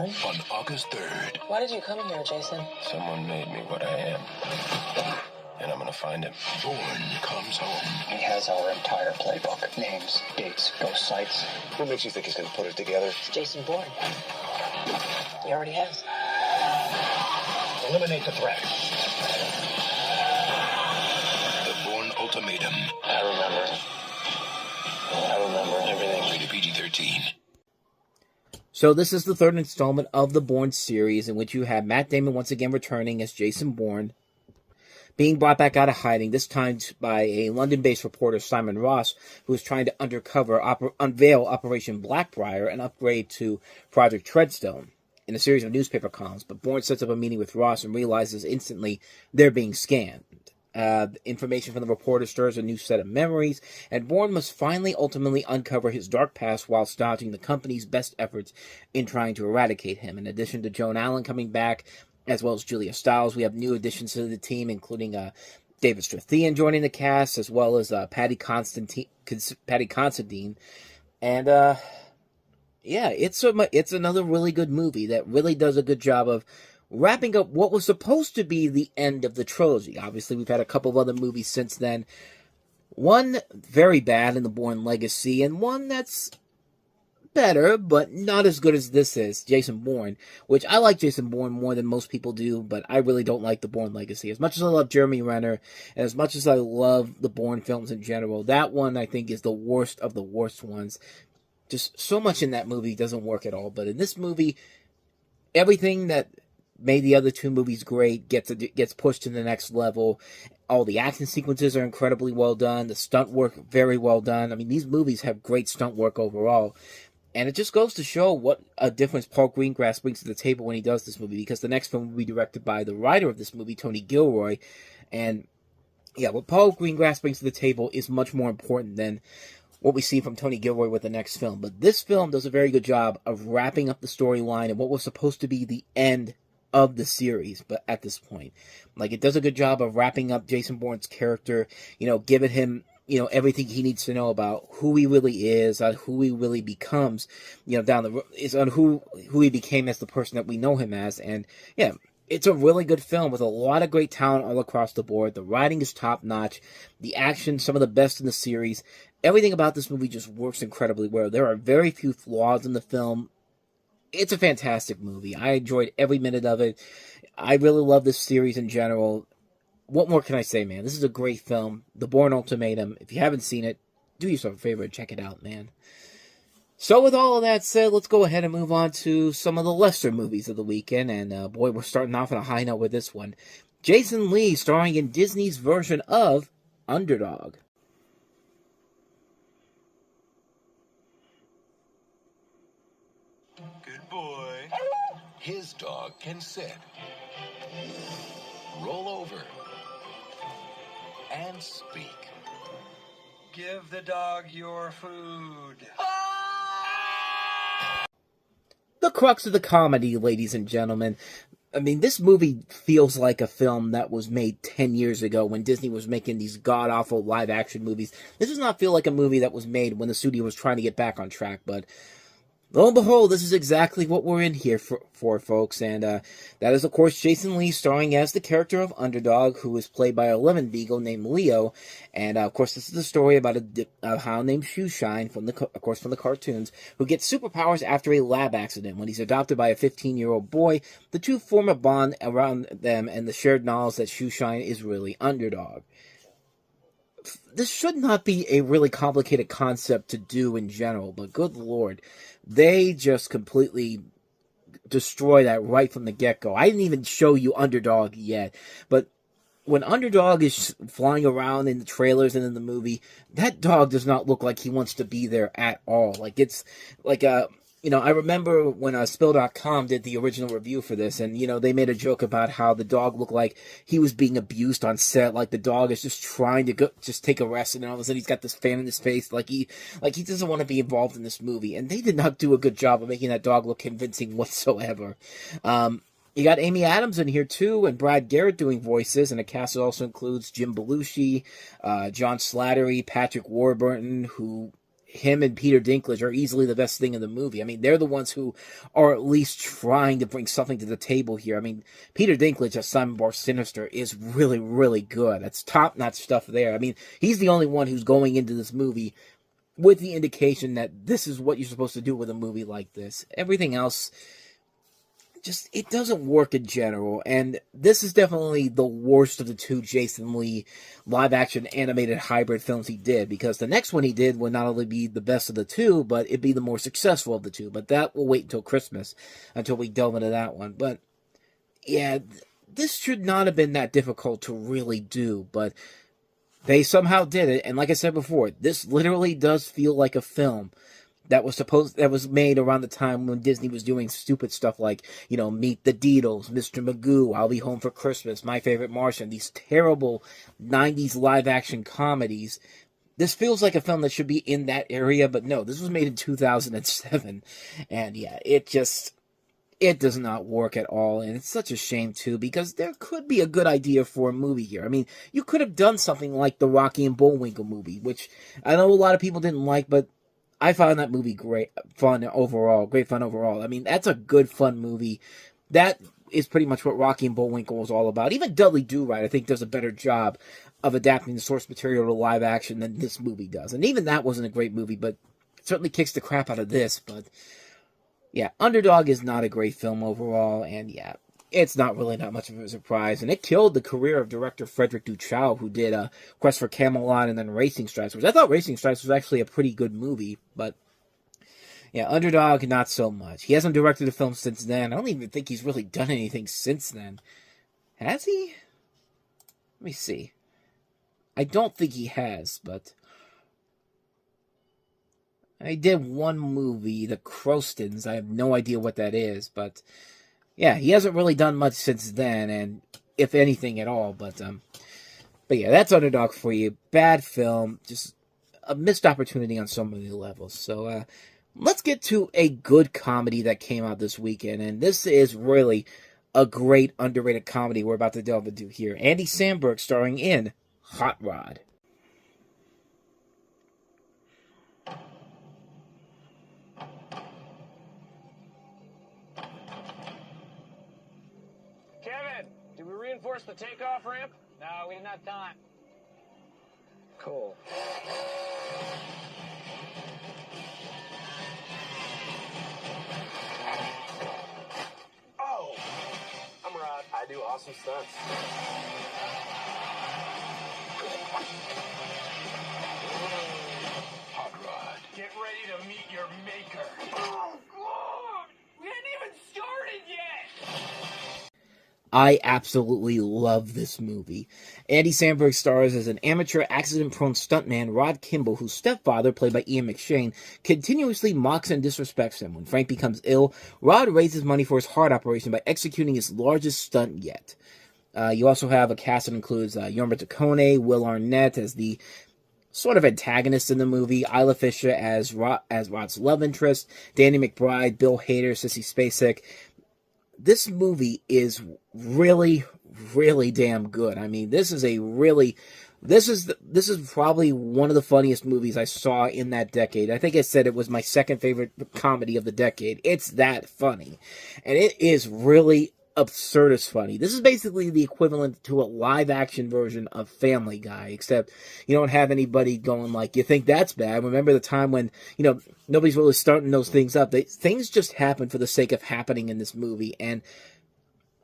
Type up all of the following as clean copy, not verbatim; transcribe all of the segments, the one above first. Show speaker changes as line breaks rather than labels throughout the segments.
born?
On August 3rd.
Why did you come here, Jason?
Someone made me what I am. And I'm gonna find him. Bourne comes home.
He has our entire playbook. Names, dates, ghost sites.
What makes you think he's gonna put it together?
It's Jason Bourne. He already has.
Eliminate the threat.
The Bourne Ultimatum.
I remember everything.
Rated PG-13.
So this is the third installment of the Bourne series, in which you have Matt Damon once again returning as Jason Bourne, being brought back out of hiding, this time by a London-based reporter, Simon Ross, who is trying to unveil Operation Blackbriar, an upgrade to Project Treadstone, in a series of newspaper columns. But Bourne sets up a meeting with Ross and realizes instantly they're being scammed. Information from the reporter stirs a new set of memories, and Bourne must finally ultimately uncover his dark past while staging the company's best efforts in trying to eradicate him. In addition to Joan Allen coming back, as well as Julia Stiles, we have new additions to the team, including David Strathairn joining the cast, as well as Paddy Considine. And yeah, it's another really good movie that really does a good job of wrapping up what was supposed to be the end of the trilogy. Obviously, we've had a couple of other movies since then. One very bad in the Bourne Legacy, and one that's better, but not as good as this is, Jason Bourne, which I like Jason Bourne more than most people do, but I really don't like the Bourne Legacy. As much as I love Jeremy Renner, and as much as I love the Bourne films in general, that one I think is the worst of the worst ones. Just so much in that movie doesn't work at all, but in this movie, everything that made the other two movies great gets pushed to the next level. All the action sequences are incredibly well done. The stunt work, very well done. I mean, these movies have great stunt work overall. And it just goes to show what a difference Paul Greengrass brings to the table when he does this movie, because the next film will be directed by the writer of this movie, Tony Gilroy. And yeah, what Paul Greengrass brings to the table is much more important than what we see from Tony Gilroy with the next film. But this film does a very good job of wrapping up the storyline and what was supposed to be the end of the series, but at this point, like, it does a good job of wrapping up Jason Bourne's character, giving him, everything he needs to know about who he really is, on who he really becomes, down the road, is on who he became as the person that we know him as. And yeah, it's a really good film with a lot of great talent all across the board. The writing is top notch, the action, some of the best in the series. Everything about this movie just works incredibly well. There are very few flaws in the film. It's a fantastic movie. I enjoyed every minute of it. I really love this series in general. What more can I say, man? This is a great film. The Bourne Ultimatum. If you haven't seen it, do yourself a favor and check it out, man. So with all of that said, let's go ahead and move on to some of the lesser movies of the weekend. And boy, we're starting off on a high note with this one. Jason Lee starring in Disney's version of Underdog.
Good boy. His dog can sit, roll over, and speak.
Give the dog your food.
The crux of the comedy, ladies and gentlemen. I mean, this movie feels like a film that was made 10 years ago when Disney was making these god-awful live-action movies. This does not feel like a movie that was made when the studio was trying to get back on track, but lo and behold, this is exactly what we're in here for folks. And that is, of course, Jason Lee starring as the character of Underdog, who is played by a lemon beagle named Leo. And, of course, this is the story about a hound named Shoeshine, from the cartoons, who gets superpowers after a lab accident. When he's adopted by a 15-year-old boy, the two form a bond around them and the shared knowledge that Shoeshine is really Underdog. This should not be a really complicated concept to do in general, but good lord, they just completely destroy that right from the get-go. I didn't even show you Underdog yet, but when Underdog is flying around in the trailers and in the movie, that dog does not look like he wants to be there at all. Like, it's like I remember when Spill.com did the original review for this, and, they made a joke about how the dog looked like he was being abused on set, like the dog is just trying to just take a rest, and all of a sudden he's got this fan in his face, like he doesn't want to be involved in this movie. And they did not do a good job of making that dog look convincing whatsoever. You got Amy Adams in here, too, and Brad Garrett doing voices, and the cast also includes Jim Belushi, John Slattery, Patrick Warburton, who him and Peter Dinklage are easily the best thing in the movie. I mean, they're the ones who are at least trying to bring something to the table here. I mean, Peter Dinklage as Simon Bar Sinister is really, really good. That's top-notch stuff there. I mean, he's the only one who's going into this movie with the indication that this is what you're supposed to do with a movie like this. Everything else, just, it doesn't work in general, and this is definitely the worst of the two Jason Lee live-action animated hybrid films he did, because the next one he did would not only be the best of the two, but it'd be the more successful of the two, but that will wait until Christmas, until we delve into that one. But, yeah, this should not have been that difficult to really do, but they somehow did it, and like I said before, this literally does feel like a film that was made around the time when Disney was doing stupid stuff like, you know, Meet the Deedles, Mr. Magoo, I'll Be Home for Christmas, My Favorite Martian, these terrible 90s live-action comedies. This feels like a film that should be in that area, but no, this was made in 2007, and yeah, it does not work at all, and it's such a shame, too, because there could be a good idea for a movie here. I mean, you could have done something like the Rocky and Bullwinkle movie, which I know a lot of people didn't like, but I found that movie great fun overall. I mean, that's a good, fun movie. That is pretty much what Rocky and Bullwinkle was all about. Even Dudley Do-Right, I think, does a better job of adapting the source material to live action than this movie does. And even that wasn't a great movie, but it certainly kicks the crap out of this. But, yeah, Underdog is not a great film overall, and, yeah, it's not really that much of a surprise, and it killed the career of director Frederick Duchow, who did Quest for Camelot and then Racing Stripes, which I thought Racing Stripes was actually a pretty good movie, but yeah, Underdog, not so much. He hasn't directed a film since then. I don't even think he's really done anything since then. Has he? Let me see. I don't think he has, but I did one movie, The Crostons. I have no idea what that is, but yeah, he hasn't really done much since then, and if anything at all, but yeah, that's Underdog for you. Bad film, just a missed opportunity on so many levels. So, let's get to a good comedy that came out this weekend, and this is really a great underrated comedy we're about to delve into here. Andy Samberg starring in Hot Rod.
Did we reinforce the takeoff ramp? No, we didn't have time. Cool. Oh! I'm Rod. I do awesome stunts.
Hot Rod.
Get ready to meet your maker. Oh, God! We hadn't even started yet!
I absolutely love this movie. Andy Samberg stars as an amateur, accident-prone stuntman, Rod Kimball, whose stepfather, played by Ian McShane, continuously mocks and disrespects him. When Frank becomes ill, Rod raises money for his heart operation by executing his largest stunt yet. You also have a cast that includes Jorma Taccone, Will Arnett as the sort of antagonist in the movie, Isla Fisher as Rod's love interest, Danny McBride, Bill Hader, Sissy Spacek. This movie is really, really damn good. I mean, this is probably one of the funniest movies I saw in that decade. I think I said it was my second favorite comedy of the decade. It's that funny. And it is really absurd as funny. This is basically the equivalent to a live-action version of Family Guy, except you don't have anybody going like, you think that's bad? Remember the time when, you know, nobody's really starting those things up. Things just happen for the sake of happening in this movie, and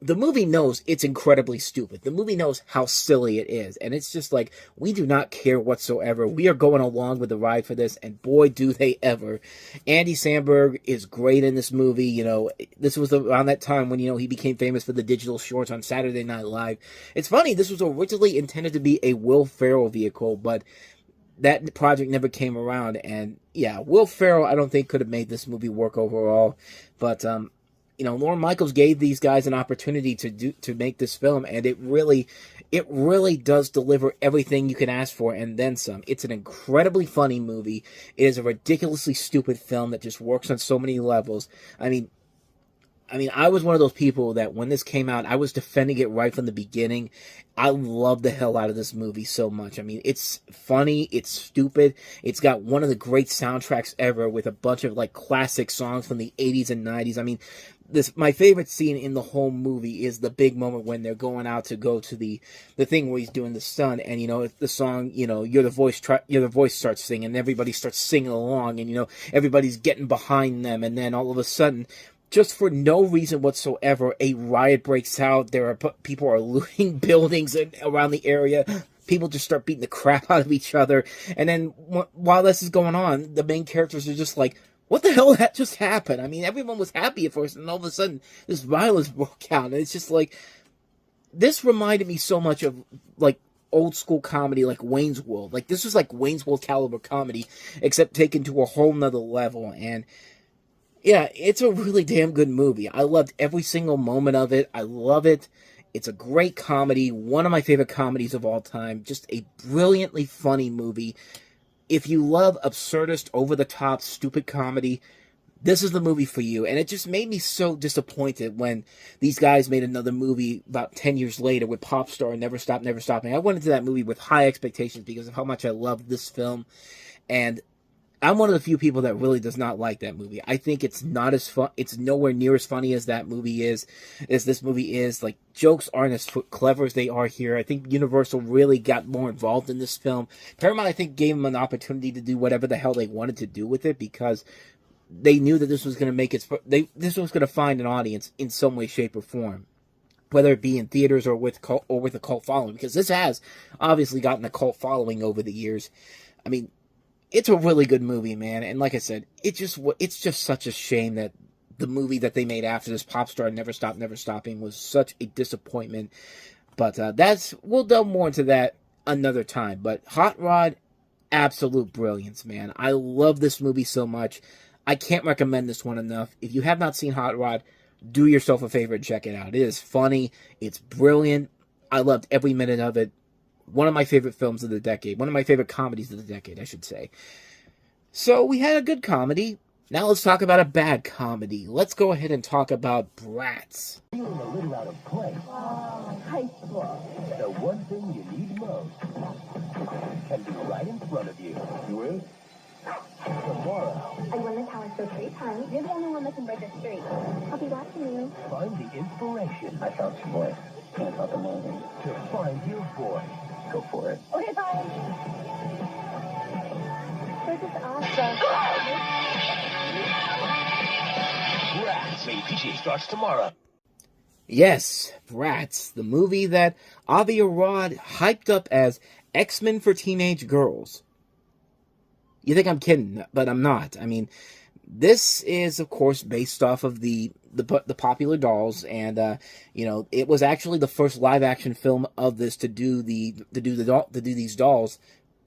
the movie knows it's incredibly stupid. The movie knows how silly it is, and it's just like, we do not care whatsoever. We are going along with the ride for this, and boy, do they ever. Andy Samberg is great in this movie. You know, this was around that time when, you know, he became famous for the digital shorts on Saturday Night Live. It's funny, this was originally intended to be a Will Ferrell vehicle, but that project never came around, and yeah, Will Ferrell, I don't think could have made this movie work overall, but, you know, Lorne Michaels gave these guys an opportunity to make this film, and it really does deliver everything you can ask for and then some. It's an incredibly funny movie. It is a ridiculously stupid film that just works on so many levels. I mean, I mean, I was one of those people that when this came out, I was defending it right from the beginning. I love the hell out of this movie so much. I mean, it's funny, it's stupid, it's got one of the great soundtracks ever with a bunch of, like, classic songs from the 80s and 90s. I mean, my favorite scene in the whole movie is the big moment when they're going out to go to the thing where he's doing the stunt, and, you know, the song, you know, You're the Voice starts singing, and everybody starts singing along, and, you know, everybody's getting behind them, and then all of a sudden, just for no reason whatsoever, a riot breaks out. People are looting buildings around the area. People just start beating the crap out of each other. And then while this is going on, the main characters are just like, what the hell just happened? I mean, everyone was happy at first, and all of a sudden, this violence broke out. And it's just like, this reminded me so much of, like, old school comedy like Wayne's World. Like, this was like Wayne's World caliber comedy, except taken to a whole nother level. And yeah, it's a really damn good movie. I loved every single moment of it. I love it. It's a great comedy. One of my favorite comedies of all time. Just a brilliantly funny movie. If you love absurdist, over-the-top, stupid comedy, this is the movie for you. And it just made me so disappointed when these guys made another movie about 10 years later with Popstar and Never Stop, Never Stopping. I went into that movie with high expectations because of how much I loved this film. And I'm one of the few people that really does not like that movie. I think it's not as fun. It's nowhere near as funny as that movie is, as this movie is. Like, jokes aren't as clever as they are here. I think Universal really got more involved in this film. Paramount, I think, gave them an opportunity to do whatever the hell they wanted to do with it because they knew that this was going to make this was going to find an audience in some way, shape, or form, whether it be in theaters or with a cult following. Because this has obviously gotten a cult following over the years. I mean, it's a really good movie, man, and like I said, it's just such a shame that the movie that they made after this, Popstar Never Stop, Never Stopping, was such a disappointment. But we'll delve more into that another time. But Hot Rod, absolute brilliance, man. I love this movie so much. I can't recommend this one enough. If you have not seen Hot Rod, do yourself a favor and check it out. It is funny. It's brilliant. I loved every minute of it. One of my favorite films of the decade. One of my favorite comedies of the decade, I should say. So, we had a good comedy. Now let's talk about a bad comedy. Let's go ahead and talk about Bratz.
Feeling a little out of place. High school. The one thing you need most can be right in front of you. You in? Tomorrow.
I won the talent show 3 times. You're the only one that can break a streak. I'll be watching you.
Find the inspiration.
I found some voice. Can't help amazing.
To find your voice.
Go for it.
Okay, bye. This is awesome.
Bratz. APG starts tomorrow.
Yes, Bratz, the movie that Avi Arad hyped up as X-Men for teenage girls. You think I'm kidding, but I'm not. I mean, this is, of course, based off of the popular dolls, and you know, it was actually the first live-action film of this to do these dolls.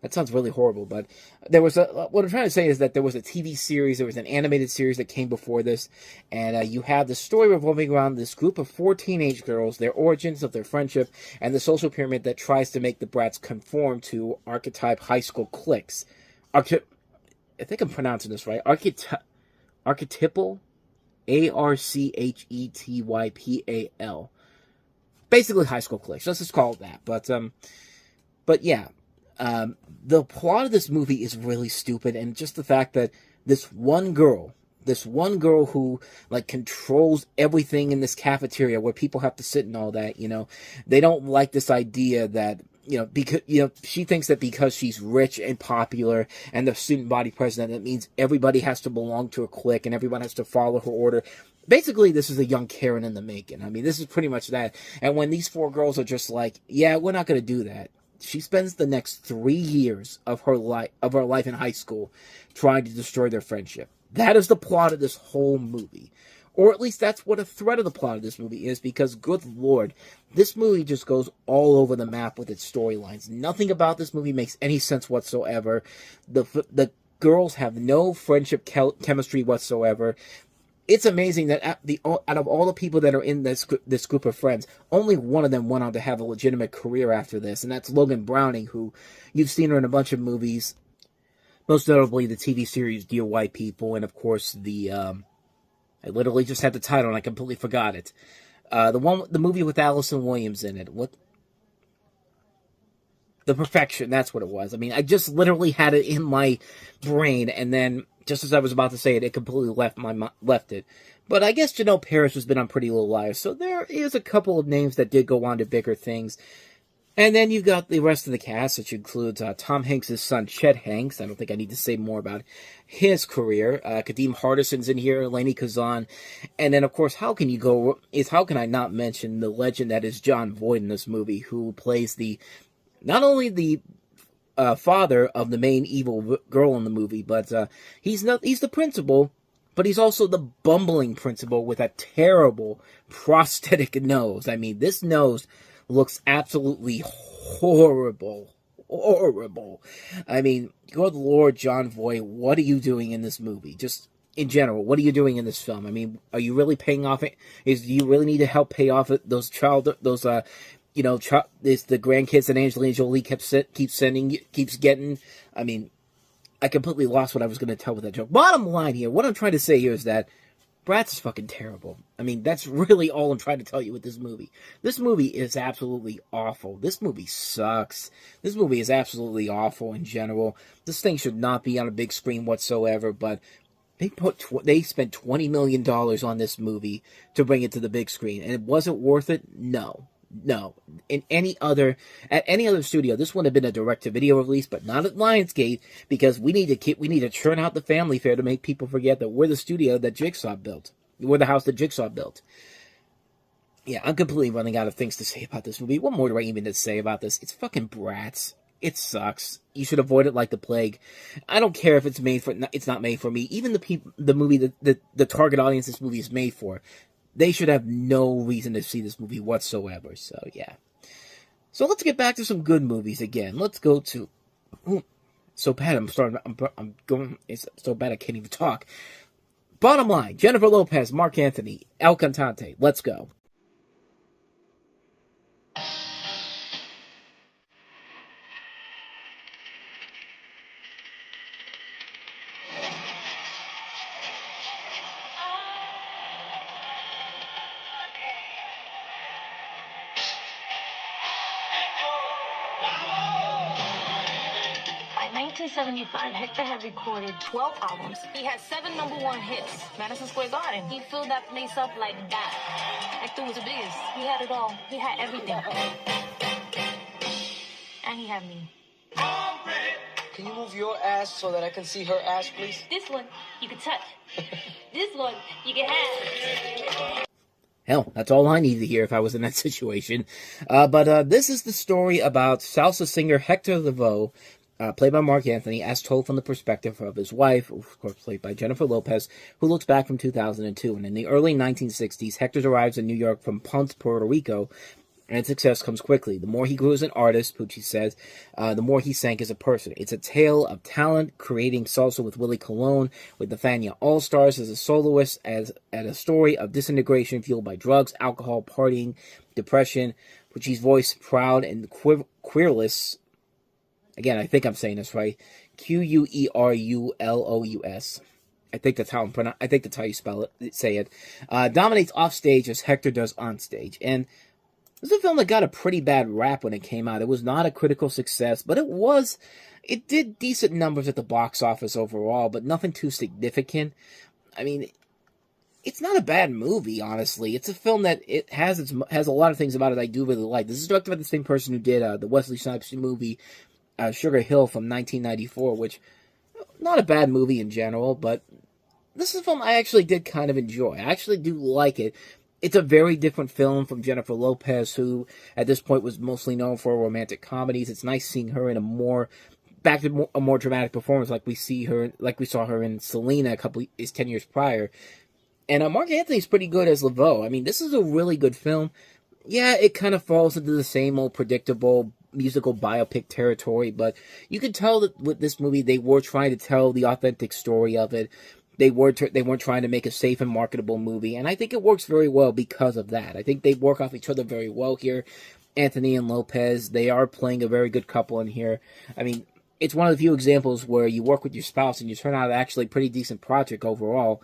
That sounds really horrible, but there was what I'm trying to say is that there was a TV series, there was an animated series that came before this, and you have the story revolving around this group of 4 teenage girls, their origins of their friendship, and the social pyramid that tries to make the Bratz conform to archetype high school cliques. I think I'm pronouncing this right. Archetypal, Archetypal. Basically high school cliques. Let's just call it that. But yeah, the plot of this movie is really stupid, and just the fact that this one girl who, like, controls everything in this cafeteria where people have to sit and all that, you know, they don't like this idea that, you know, because, you know, she thinks that because she's rich and popular and the student body president, that means everybody has to belong to a clique and everyone has to follow her order. Basically, this is a young Karen in the making. I mean, this is pretty much that. And when these 4 girls are just like, yeah, we're not going to do that, she spends the next 3 years of her life in high school trying to destroy their friendship. That is the plot of this whole movie. Or at least that's what a thread of the plot of this movie is, because, good lord, this movie just goes all over the map with its storylines. Nothing about this movie makes any sense whatsoever. The girls have no friendship chemistry whatsoever. It's amazing that out of all the people that are in this group of friends, only one of them went on to have a legitimate career after this, and that's Logan Browning, who you've seen her in a bunch of movies, most notably the TV series Dear White People, and of course the I literally just had the title and I completely forgot it. The movie with Allison Williams in it. What? The Perfection, that's what it was. I mean, I just literally had it in my brain, and then just as I was about to say it, it completely left it. But I guess Janelle Parrish has been on Pretty Little Liars, so there is a couple of names that did go on to bigger things. And then you've got the rest of the cast, which includes Tom Hanks' son, Chet Hanks. I don't think I need to say more about his career. Kadeem Hardison's in here, Lainey Kazan. And then, of course, how can I not mention the legend that is Jon Voight in this movie, who plays not only the father of the main evil girl in the movie, but he's the principal, but he's also the bumbling principal with a terrible prosthetic nose. I mean, this nose looks absolutely horrible. Horrible. I mean, good Lord, Jon Voight, what are you doing in this movie? Just in general, what are you doing in this film? I mean, are you really paying off it? Do you really need to help pay off those the grandkids that Angelina Jolie keeps getting? I mean, I completely lost what I was going to tell with that joke. Bottom line here, what I'm trying to say here is that Bratz is fucking terrible. I mean, that's really all I'm trying to tell you with this movie. This movie is absolutely awful. This movie sucks. This movie is absolutely awful in general. This thing should not be on a big screen whatsoever, but they spent $20 million on this movie to bring it to the big screen, and it wasn't worth it? No. At any other studio, this would have been a direct-to-video release, but not at Lionsgate, because we need to churn out the family fare to make people forget that we're the studio that Jigsaw built. We're the house that Jigsaw built. Yeah, I'm completely running out of things to say about this movie. What more do I even need to say about this? It's fucking Bratz. It sucks. You should avoid it like the plague. I don't care if it's not made for me. Even the movie, the target audience this movie is made for, they should have no reason to see this movie whatsoever. So, yeah. So, let's get back to some good movies again. Let's go to... so bad, it's so bad I can't even talk. Bottom line, Jennifer Lopez, Mark Anthony, El Cantante. Let's go.
In 1975, Hector had recorded 12 albums. He had 7 #1 hits. Madison Square Garden. He filled that place up like that. Hector was the biggest. He had it all. He had everything. And he had me.
Can you move your ass so that I can see her ass, please?
This one, you can touch. This one, you can have.
Hell, that's all I needed to hear if I was in that situation. But this is the story about salsa singer Hector Lavoe, played by Mark Anthony, as told from the perspective of his wife, of course played by Jennifer Lopez, who looks back from 2002. And in the early 1960s, Hector arrives in New York from Ponce, Puerto Rico, and success comes quickly. The more he grew as an artist, Pucci says, the more he sank as a person. It's a tale of talent, creating salsa with Willie Colon, with the Fania All-Stars as a soloist, and a story of disintegration fueled by drugs, alcohol, partying, depression. Pucci's voice, proud and queerless. Again, I think I'm saying this right. Queurulous. I think that's how you say it. Dominates off stage as Hector does on stage. And this is a film that got a pretty bad rap when it came out. It was not a critical success, but it did decent numbers at the box office overall, but nothing too significant. I mean, it's not a bad movie, honestly. It's a film that it has a lot of things about it I do really like. This is directed by the same person who did the Wesley Snipes movie, Sugar Hill from 1994, which, not a bad movie in general, but this is a film I actually did kind of enjoy. I actually do like it. It's a very different film from Jennifer Lopez, who at this point was mostly known for romantic comedies. It's nice seeing her in a more dramatic performance, like we saw her in Selena 10 years prior. And Mark Anthony's pretty good as Laveau. I mean, this is a really good film. Yeah, it kind of falls into the same old predictable musical biopic territory, but you could tell that with this movie they were trying to tell the authentic story of it. They weren't trying to make a safe and marketable movie, and I think it works very well because of that. I think they work off each other very well here. Anthony and Lopez, they are playing a very good couple in here. I mean, it's one of the few examples where you work with your spouse and you turn out actually a pretty decent project overall.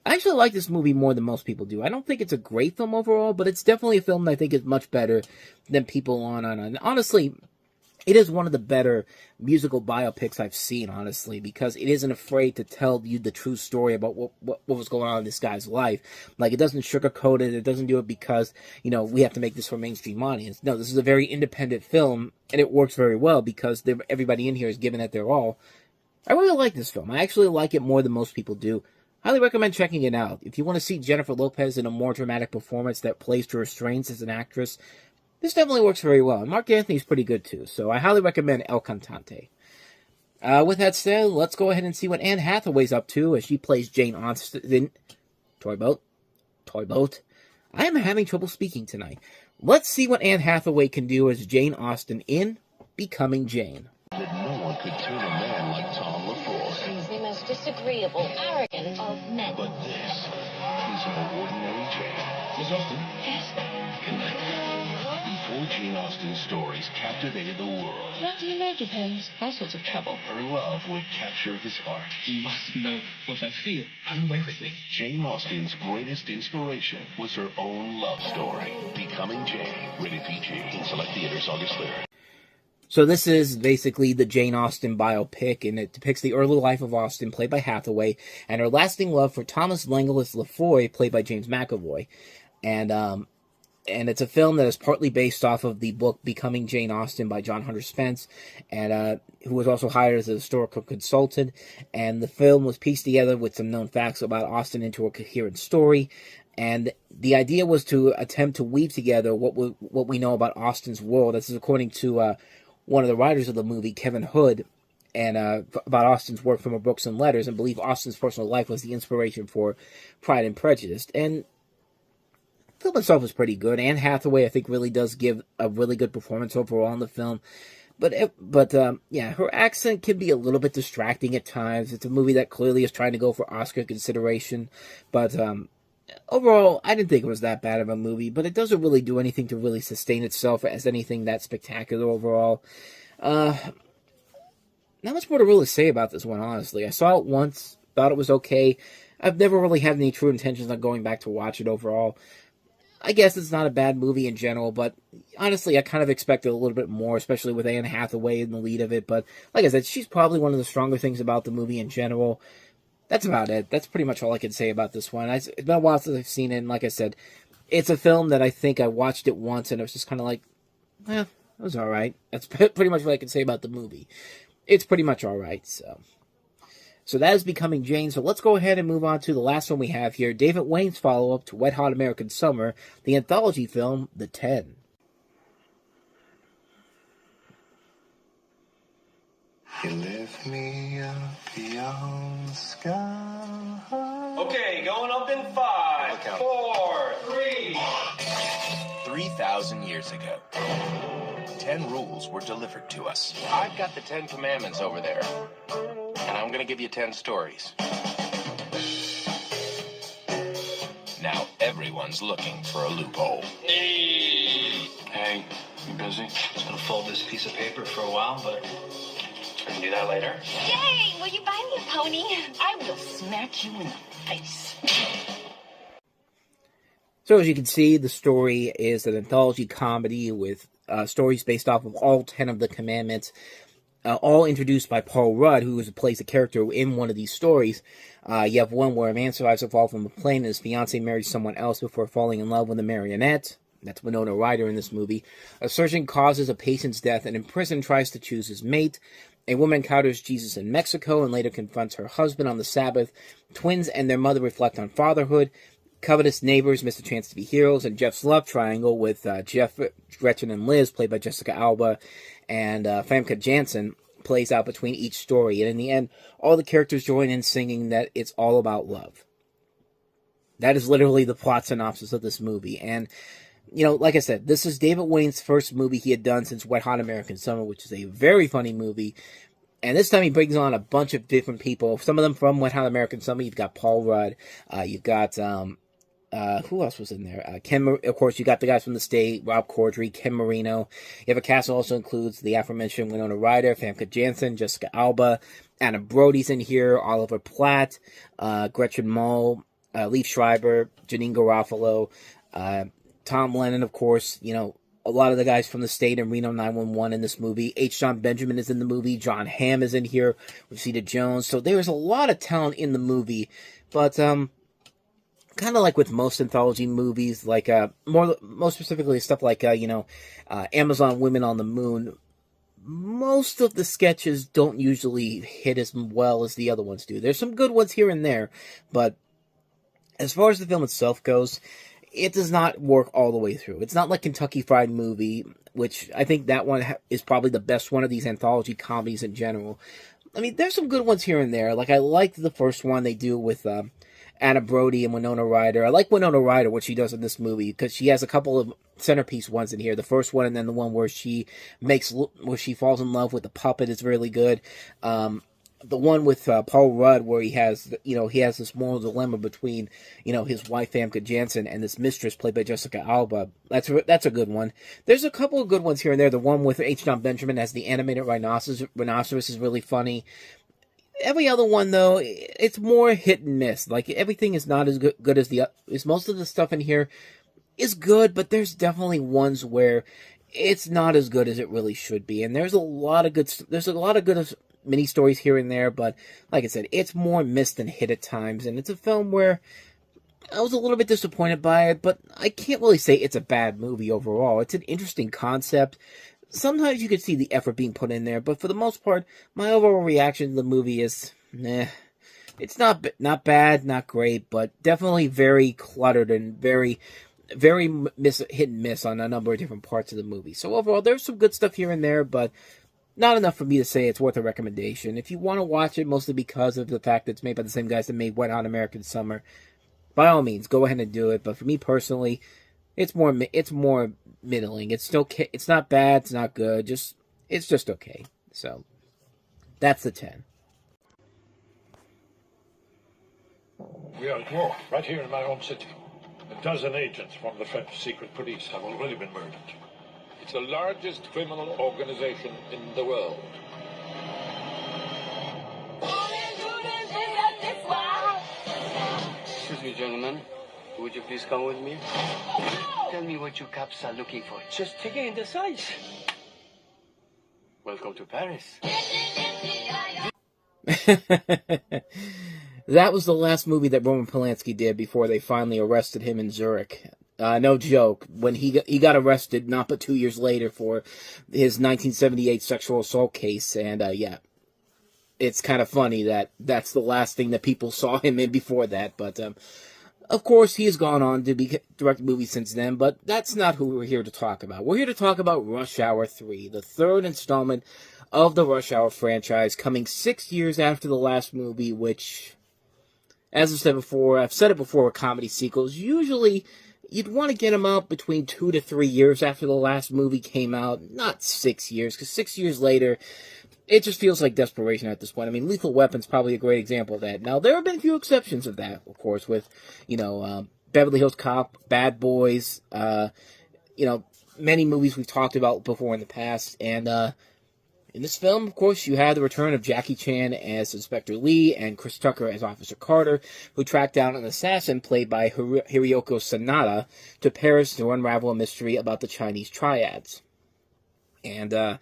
I actually like this movie more than most people do. I don't think it's a great film overall, but it's definitely a film that I think is much better than people on. And honestly, it is one of the better musical biopics I've seen, honestly, because it isn't afraid to tell you the true story about what was going on in this guy's life. Like, it doesn't sugarcoat it. It doesn't do it because, we have to make this for a mainstream audience. No, this is a very independent film, and it works very well because everybody in here is giving it their all. I really like this film. I actually like it more than most people do. Highly recommend checking it out. If you want to see Jennifer Lopez in a more dramatic performance that plays to her strengths as an actress, this definitely works very well. And Mark Anthony's pretty good too, so I highly recommend El Cantante. With that said, let's go ahead and see what Anne Hathaway's up to as she plays Jane Austen. Toy boat. I am having trouble speaking tonight. Let's see what Anne Hathaway can do as Jane Austen in Becoming Jane.
That no one could turn a man like Tom LaFour.
He's the most disagreeable, arrogant of men.
But this is no ordinary Jane. Miss Austen?
Yes.
Good night. Before Jane Austen's stories captivated the world,
How do you know depends? All sorts of trouble.
her love would capture his heart.
You must know what I feel. Run away with me.
Jane Austen's greatest inspiration was her own love story. Becoming Jane, rated PG, in select theaters August 3rd.
So this is basically the Jane Austen biopic, and it depicts the early life of Austen, played by Hathaway, and her lasting love for Thomas Langlois Lefroy, played by James McAvoy. And it's a film that is partly based off of the book Becoming Jane Austen by John Hunter Spence, and who was also hired as a historical consultant. And the film was pieced together with some known facts about Austen into a coherent story. And the idea was to attempt to weave together what we know about Austen's world. This is according to one of the writers of the movie, Kevin Hood, and about Austen's work from her books and letters, and believe Austen's personal life was the inspiration for Pride and Prejudice. And the film itself is pretty good. Anne Hathaway, I think, really does give a really good performance overall in the film. But her accent can be a little bit distracting at times. It's a movie that clearly is trying to go for Oscar consideration. But overall, I didn't think it was that bad of a movie. But it doesn't really do anything to really sustain itself as anything that spectacular overall. Not much more to really say about this one, honestly. I saw it once, thought it was okay. I've never really had any true intentions on going back to watch it overall. I guess it's not a bad movie in general, but honestly, I kind of expected a little bit more, especially with Anne Hathaway in the lead of it. But like I said, she's probably one of the stronger things about the movie in general. That's about it. That's pretty much all I can say about this one. It's been a while since I've seen it, and like I said, it's a film that I think I watched it once, and it was just kind of like, it was alright. That's pretty much what I can say about the movie. It's pretty much alright, So that is Becoming Jane. So let's go ahead and move on to the last one we have here. David Wayne's follow-up to Wet Hot American Summer, the anthology film, The 10.
You lift me up beyond the sky.
Okay, going up in 5, 4, 3.
3,000 years ago, 10 rules were delivered to us. I've got the 10 commandments over there, and I'm gonna give you 10 stories. Now everyone's looking for a loophole.
Hey, you busy? Just gonna fold this piece of paper for a while, but I can do that later.
Yay! Will you buy me a pony? I will smack you in the face.
So as you can see, the story is an anthology comedy with stories based off of all 10 of the commandments, all introduced by Paul Rudd, who plays a character in one of these stories. You have one where a man survives a fall from a plane and his fiancée marries someone else before falling in love with a marionette. That's Winona Ryder in this movie. A surgeon causes a patient's death and in prison tries to choose his mate. A woman encounters Jesus in Mexico and later confronts her husband on the Sabbath. Twins and their mother reflect on fatherhood. Covetous neighbors miss a chance to be heroes, and Jeff's love triangle with Jeff, Gretchen, and Liz, played by Jessica Alba, and Famke Janssen, plays out between each story. And in the end, all the characters join in singing that it's all about love. That is literally the plot synopsis of this movie. And, like I said, this is David Wayne's first movie he had done since Wet Hot American Summer, which is a very funny movie. And this time he brings on a bunch of different people, some of them from Wet Hot American Summer. You've got Paul Rudd, you've got... who else was in there? Of course, you got the guys from The State, Rob Corddry, Ken Marino. You have a cast that also includes the aforementioned Winona Ryder, Famke Janssen, Jessica Alba, Anna Brody's in here, Oliver Platt, Gretchen Mol, Liev Schreiber, Janine Garofalo, Tom Lennon, of course, you know, a lot of the guys from the state and Reno 911 in this movie. H. John Benjamin is in the movie. John Hamm is in here. Rashida Jones. So there's a lot of talent in the movie. But, kind of like with most anthology movies, like, more specifically stuff like, Amazon Women on the Moon, most of the sketches don't usually hit as well as the other ones do. There's some good ones here and there, but as far as the film itself goes, it does not work all the way through. It's not like Kentucky Fried Movie, which I think that one is probably the best one of these anthology comedies in general. I mean, there's some good ones here and there. Like, I liked the first one they do with Anna Brody and Winona Ryder. I like Winona Ryder, what she does in this movie, because she has a couple of centerpiece ones in here. The first one, and then the one where she falls in love with the puppet is really good. The one with Paul Rudd, where he has this moral dilemma between, his wife Famke Janssen and this mistress played by Jessica Alba. That's a good one. There's a couple of good ones here and there. The one with H. John Benjamin as the animated rhinoceros is really funny. Every other one, though, it's more hit and miss. Like, everything is not as good as most of the stuff in here is good, but there's definitely ones where it's not as good as it really should be. And there's a lot of good mini stories here and there, but like I said, it's more missed than hit at times, and it's a film where I was a little bit disappointed by it, but I can't really say it's a bad movie overall. It's an interesting concept. Sometimes you could see the effort being put in there, but for the most part, my overall reaction to the movie is, it's not bad, not great, but definitely very cluttered and very hit and miss on a number of different parts of the movie. So overall, there's some good stuff here and there, but not enough for me to say it's worth a recommendation. If you want to watch it, mostly because of the fact that it's made by the same guys that made Wet Hot American Summer, by all means, go ahead and do it. But for me personally, it's more middling. It's not bad. It's not good. It's just okay. So that's the 10.
We are at war, right here in my own city. A dozen agents from the French secret police have already been murdered. It's the largest criminal organization in the world.
Excuse me, gentlemen. Would you please come with me? Tell me what you cops are looking for. Just taking in the size. Welcome to Paris.
That was the last movie that Roman Polanski did before they finally arrested him in Zurich. No joke. When he got arrested, not but 2 years later for his 1978 sexual assault case, and it's kind of funny that that's the last thing that people saw him in before that. But of course, he has gone on to direct movies since then. But that's not who we're here to talk about. We're here to talk about Rush Hour 3, the third installment of the Rush Hour franchise, coming 6 years after the last movie. Which, as I've said it before with comedy sequels, usually you'd want to get them out between 2 to 3 years after the last movie came out, not 6 years, because 6 years later, it just feels like desperation at this point. I mean, Lethal Weapon's probably a great example of that. Now, there have been a few exceptions of that, of course, with, Beverly Hills Cop, Bad Boys, many movies we've talked about before in the past, and in this film, of course, you have the return of Jackie Chan as Inspector Lee and Chris Tucker as Officer Carter, who track down an assassin played by Hiroyoko Sanada to Paris to unravel a mystery about the Chinese triads. And, I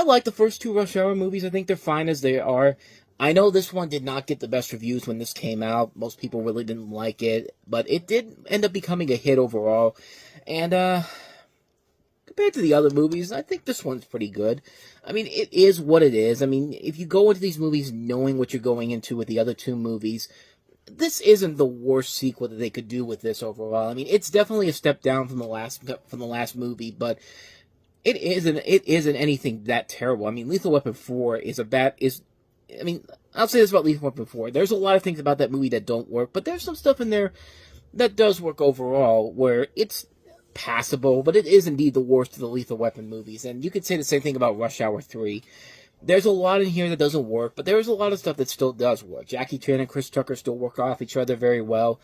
like the first two Rush Hour movies. I think they're fine as they are. I know this one did not get the best reviews when this came out. Most people really didn't like it, but it did end up becoming a hit overall. And, compared to the other movies, I think this one's pretty good. I mean, it is what it is. I mean, if you go into these movies knowing what you're going into with the other two movies, this isn't the worst sequel that they could do with this overall. I mean, it's definitely a step down from the last movie, but it isn't anything that terrible. I mean, Lethal Weapon 4 I'll say this about Lethal Weapon 4. There's a lot of things about that movie that don't work, but there's some stuff in there that does work overall, where it's passable, but it is indeed the worst of the Lethal Weapon movies. And you could say the same thing about Rush Hour 3. There's a lot in here that doesn't work, but there's a lot of stuff that still does work. Jackie Chan and Chris Tucker still work off each other very well.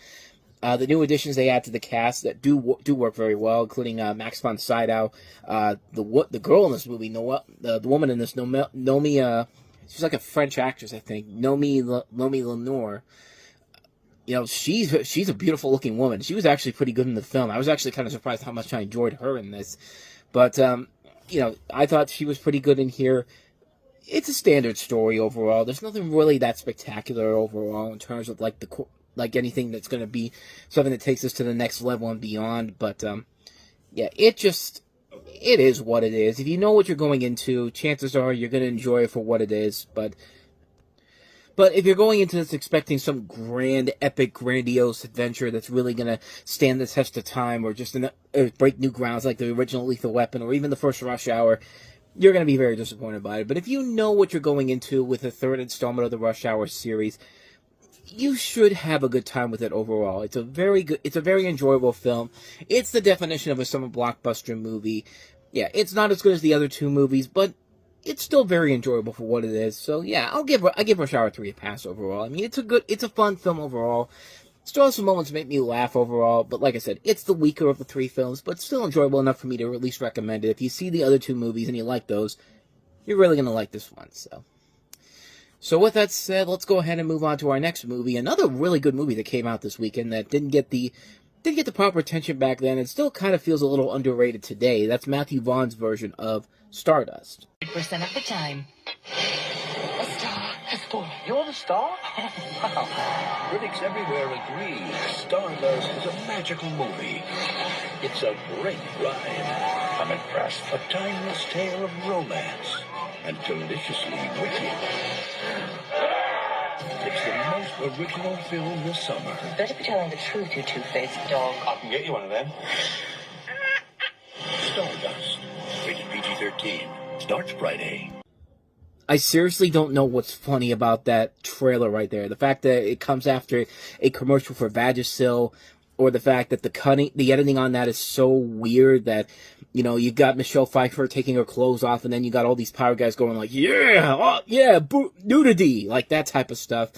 The new additions they add to the cast that do work very well, including Max von Sydow, the girl in this movie, the woman in this, Nomi, she's like a French actress, I think, Nomi Lenore. she's a beautiful looking woman. She was actually pretty good in the film. I was actually kind of surprised how much I enjoyed her in this. But, I thought she was pretty good in here. It's a standard story overall. There's nothing really that spectacular overall in terms of, anything that's going to be something that takes us to the next level and beyond. But, it is what it is. If you know what you're going into, chances are you're going to enjoy it for what it is. But if you're going into this expecting some grand, epic, grandiose adventure that's really going to stand the test of time or just break new grounds like the original Lethal Weapon or even the first Rush Hour, you're going to be very disappointed by it. But if you know what you're going into with the third installment of the Rush Hour series, you should have a good time with it overall. It's a very enjoyable film. It's the definition of a summer blockbuster movie. Yeah, it's not as good as the other two movies, but it's still very enjoyable for what it is. So yeah, I give Rush Hour 3 a pass overall. I mean, it's a fun film overall. Still has some moments that make me laugh overall, but like I said, it's the weaker of the three films, but still enjoyable enough for me to at least recommend it. If you see the other two movies and you like those, you're really going to like this one. So with that said, let's go ahead and move on to our next movie. Another really good movie that came out this weekend that didn't get the proper attention back then and still kind of feels a little underrated today. That's Matthew Vaughn's version of Stardust.
100% of the time. A star has fallen.
You're the star? Wow. Critics everywhere agree Stardust is a magical movie. It's a great ride. I'm impressed. A timeless tale of romance and deliciously wicked. It's the most original film this summer.
You better be telling the truth, you two-faced dog.
I can get you one of them.
Stardust. Rated PG-13. Starts Friday.
I seriously don't know what's funny about that trailer right there. The fact that it comes after a commercial for Vagisil, or the fact that the editing on that is so weird that, you've got Michelle Pfeiffer taking her clothes off, and then you got all these power guys going like, nudity, like that type of stuff.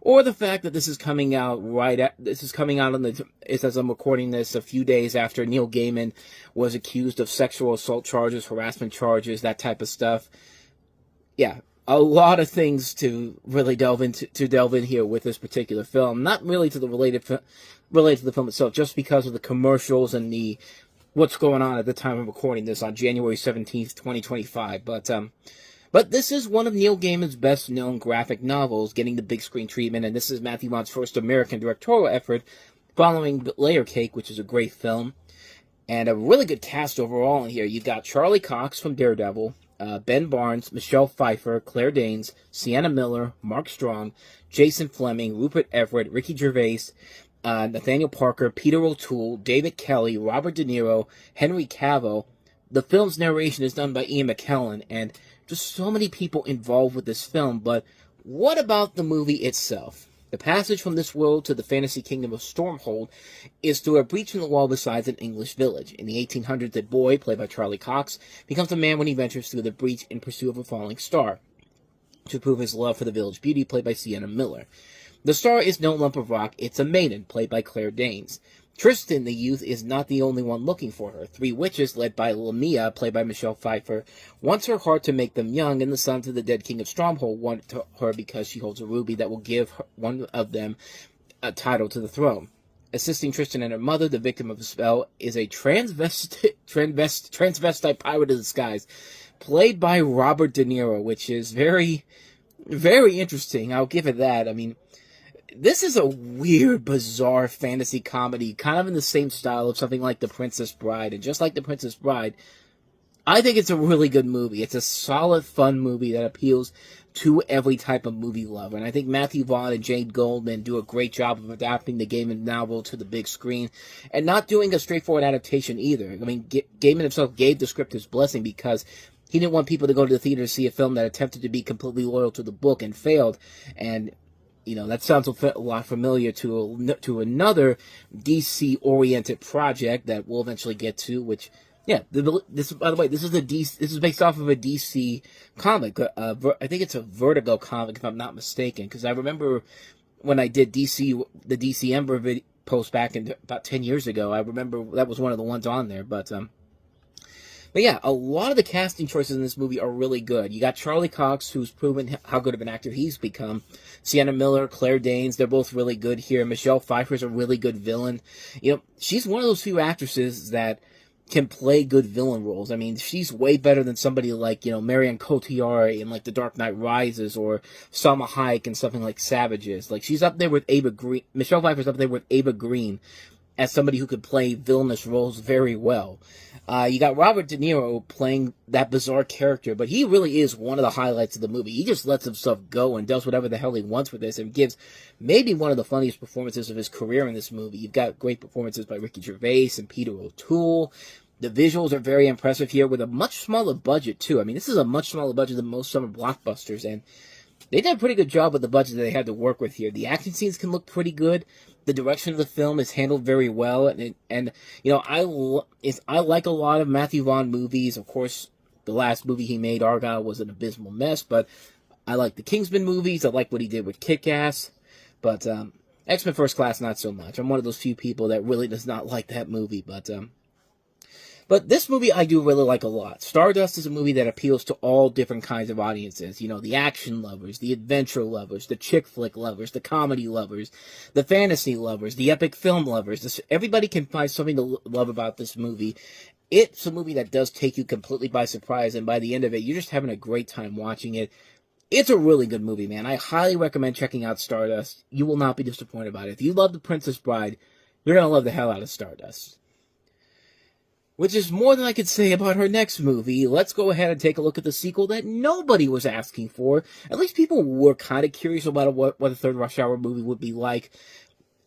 Or the fact that this is coming out as I'm recording this, a few days after Neil Gaiman was accused of sexual assault charges, harassment charges, that type of stuff. Yeah, a lot of things to really delve in here with this particular film. Not really to the related to the film itself, just because of the commercials and what's going on at the time of recording this on January 17th, 2025. But this is one of Neil Gaiman's best-known graphic novels, getting the big screen treatment, and this is Matthew Vaughn's first American directorial effort, following Layer Cake, which is a great film, and a really good cast overall in here. You've got Charlie Cox from Daredevil, Ben Barnes, Michelle Pfeiffer, Claire Danes, Sienna Miller, Mark Strong, Jason Fleming, Rupert Everett, Ricky Gervais, Nathaniel Parker, Peter O'Toole, David Kelly, Robert De Niro, Henry Cavill. The film's narration is done by Ian McKellen, and just so many people involved with this film. But what about the movie itself? The passage from this world to the fantasy kingdom of Stormhold is through a breach in the wall beside an English village. In the 1800s, a boy, played by Charlie Cox, becomes a man when he ventures through the breach in pursuit of a falling star, to prove his love for the village beauty, played by Sienna Miller. The star is no lump of rock, it's a maiden, played by Claire Danes. Tristan, the youth, is not the only one looking for her. Three witches, led by Lamia, played by Michelle Pfeiffer, wants her heart to make them young, and the sons of the dead king of Stronghold want her because she holds a ruby that will give one of them a title to the throne. Assisting Tristan and her mother, the victim of the spell, is a transvestite pirate of the skies, played by Robert De Niro, which is very, very interesting. I'll give it that. I mean, this is a weird, bizarre fantasy comedy, kind of in the same style of something like The Princess Bride. And just like The Princess Bride, I think it's a really good movie. It's a solid, fun movie that appeals to every type of movie lover. And I think Matthew Vaughn and Jade Goldman do a great job of adapting the Gaiman novel to the big screen, and not doing a straightforward adaptation either. I mean, Gaiman himself gave the script his blessing because he didn't want people to go to the theater to see a film that attempted to be completely loyal to the book and failed. And that sounds a lot familiar to another DC-oriented project that we'll eventually get to, which, by the way, this is based off of a DC comic. I think it's a Vertigo comic, if I'm not mistaken, because I remember when I did the DC Ember post back in about 10 years ago, I remember that was one of the ones on there, but But yeah, a lot of the casting choices in this movie are really good. You got Charlie Cox, who's proven how good of an actor he's become. Sienna Miller, Claire Danes, they're both really good here. Michelle Pfeiffer's a really good villain. You know, she's one of those few actresses that can play good villain roles. I mean, she's way better than somebody like, you know, Marion Cotillard in, like, The Dark Knight Rises, or Salma Hayek in something like Savages. Like, she's up there with Ava Green. Michelle Pfeiffer's up there with Ava Green as somebody who could play villainous roles very well. You got Robert De Niro playing that bizarre character, but he really is one of the highlights of the movie. He just lets himself go and does whatever the hell he wants with this, and gives maybe one of the funniest performances of his career in this movie. You've got great performances by Ricky Gervais and Peter O'Toole. The visuals are very impressive here with a much smaller budget, too. I mean, this is a much smaller budget than most summer blockbusters, and they did a pretty good job with the budget that they had to work with here. The action scenes can look pretty good. The direction of the film is handled very well, and you know, I like a lot of Matthew Vaughn movies. Of course, the last movie he made, Argyle, was an abysmal mess, but I like the Kingsman movies. I like what he did with Kick-Ass, but X-Men First Class, not so much. I'm one of those few people that really does not like that movie, but this movie I do really like a lot. Stardust is a movie that appeals to all different kinds of audiences. You know, the action lovers, the adventure lovers, the chick flick lovers, the comedy lovers, the fantasy lovers, the epic film lovers. Everybody can find something to love about this movie. It's a movie that does take you completely by surprise, and by the end of it, you're just having a great time watching it. It's a really good movie, man. I highly recommend checking out Stardust. You will not be disappointed about it. If you love The Princess Bride, you're going to love the hell out of Stardust. Which is more than I could say about her next movie. Let's go ahead and take a look at the sequel that nobody was asking for. At least people were kind of curious about what a third Rush Hour movie would be like.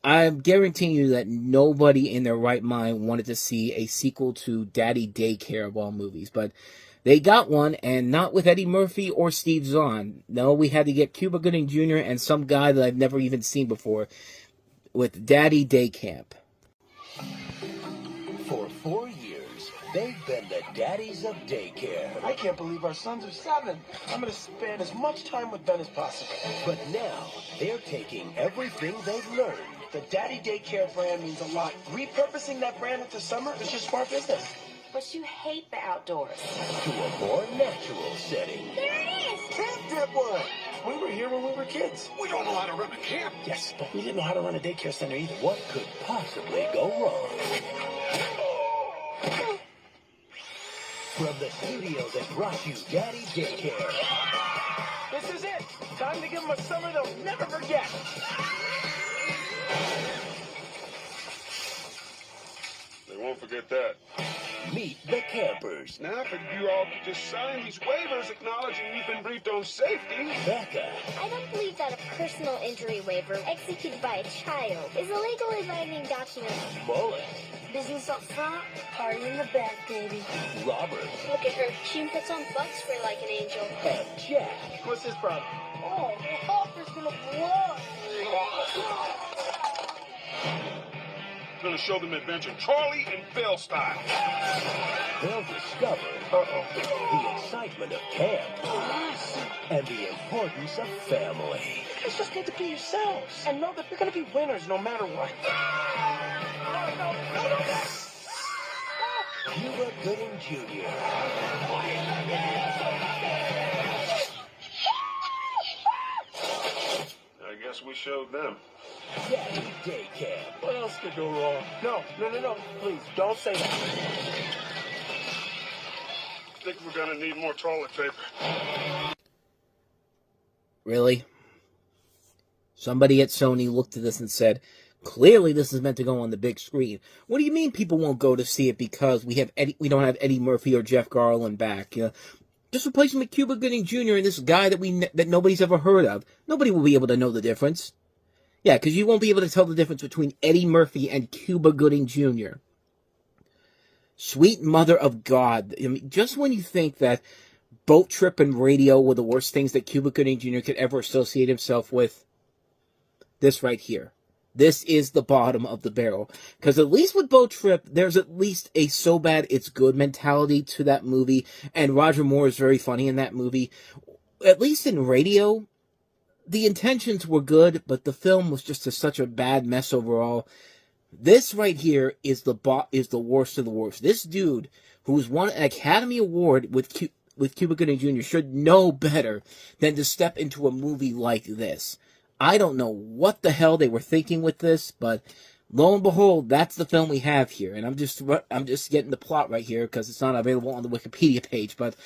I'm guaranteeing you that nobody in their right mind wanted to see a sequel to Daddy Daycare of all movies. But they got one, and not with Eddie Murphy or Steve Zahn. No, we had to get Cuba Gooding Jr. and some guy that I've never even seen before with Daddy Day Camp.
For 4 years, they've been the daddies of daycare.
I can't believe our sons are 7. I'm going to spend as much time with Ben as possible.
But now, they're taking everything they've learned.
The Daddy Daycare brand means a lot. Repurposing that brand into summer is just smart business.
But you hate the outdoors.
To a more natural setting.
There it is!
Camp Deadwood! We were here when we were kids.
We don't know how to run a camp.
Yes, but we didn't know how to run a daycare center either.
What could possibly go wrong? From the studio that brought you Daddy Daycare.
This is it. Time to give them a summer they'll never forget.
They won't forget that.
Meet the campers.
Now, if you all could just sign these waivers acknowledging we've been briefed on safety.
Becca.
I don't believe that a personal injury waiver executed by a child is a legally binding document.
Mullet.
Business up front, party in the back, baby.
Robert.
Look at her. She even puts on bug spray like an angel.
And Jack.
What's his problem?
Oh, the offer's gonna blow.
Gonna show them adventure Charlie and Bill style.
They'll discover the excitement of camp and the importance of family.
You guys just need to be yourselves and know that you're going to be winners no matter what.
Cuba Gooding Jr.
I guess we showed them.
Daddy Daycare.
What else could go wrong? No. Please, don't say that.
I think we're gonna need more toilet paper.
Really? Somebody at Sony looked at this and said, clearly this is meant to go on the big screen. What do you mean people won't go to see it because we don't have Eddie Murphy or Jeff Garlin back? You know, just replace him with Cuba Gooding Jr. and this guy that nobody's ever heard of. Nobody will be able to know the difference. Yeah, because you won't be able to tell the difference between Eddie Murphy and Cuba Gooding Jr. Sweet mother of God. I mean, just when you think that Boat Trip and Radio were the worst things that Cuba Gooding Jr. could ever associate himself with, this right here. This is the bottom of the barrel. Because at least with Boat Trip, there's at least a so bad it's good mentality to that movie. And Roger Moore is very funny in that movie. At least in Radio, the intentions were good, but the film was just such a bad mess overall. This right here is the worst of the worst. This dude, who's won an Academy Award with Cuba Gooding Jr., should know better than to step into a movie like this. I don't know what the hell they were thinking with this, but lo and behold, that's the film we have here. And I'm just getting the plot right here because it's not available on the Wikipedia page. But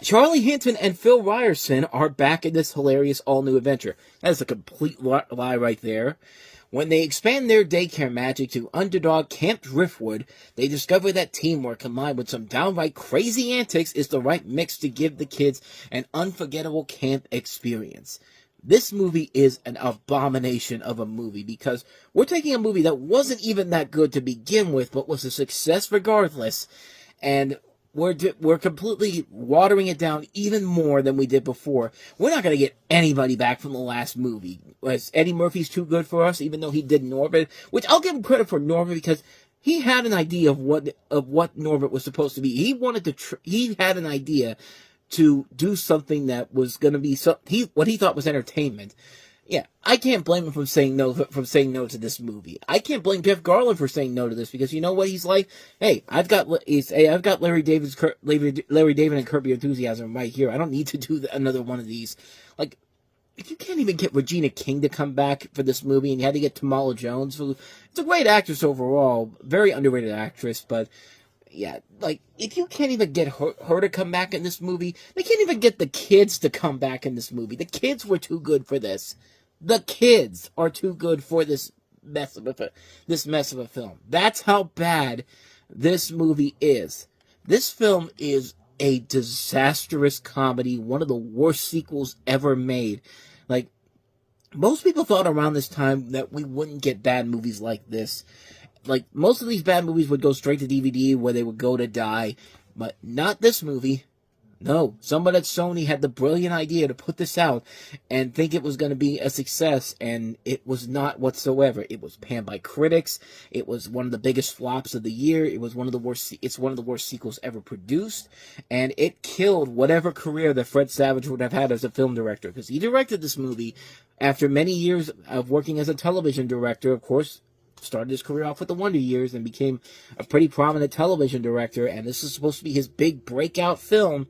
Charlie Hinton and Phil Ryerson are back in this hilarious all-new adventure. That is a complete lie right there. When they expand their daycare magic to underdog Camp Driftwood, they discover that teamwork combined with some downright crazy antics is the right mix to give the kids an unforgettable camp experience. This movie is an abomination of a movie because we're taking a movie that wasn't even that good to begin with, but was a success regardless, and we're completely watering it down even more than we did before. We're not going to get anybody back from the last movie. Eddie Murphy's too good for us, even though he did Norbert, which I'll give him credit for Norbert because he had an idea of what Norbert was supposed to be. He had an idea to do something that was going to be what he thought was entertainment. Yeah, I can't blame him for saying no to this movie. I can't blame Jeff Garlin for saying no to this because you know what he's like. Hey, I've got Larry David and Curb Your Enthusiasm right here. I don't need to do another one of these. Like, if you can't even get Regina King to come back for this movie, and you had to get Tamala Jones, who it's a great actress overall, very underrated actress, but yeah, like, if you can't even get her to come back in this movie, they can't even get the kids to come back in this movie. The kids were too good for this. The kids are too good for this mess of a film. That's how bad this movie is. This film is a disastrous comedy, one of the worst sequels ever made. Like, most people thought around this time that we wouldn't get bad movies like this. Like, most of these bad movies would go straight to DVD where they would go to die, but not this movie. No, somebody at Sony had the brilliant idea to put this out and think it was going to be a success, and it was not whatsoever. It was panned by critics. It was one of the biggest flops of the year. It's one of the worst sequels ever produced, and it killed whatever career that Fred Savage would have had as a film director, because he directed this movie after many years of working as a television director. Of course, started his career off with the Wonder Years and became a pretty prominent television director, and this is supposed to be his big breakout film,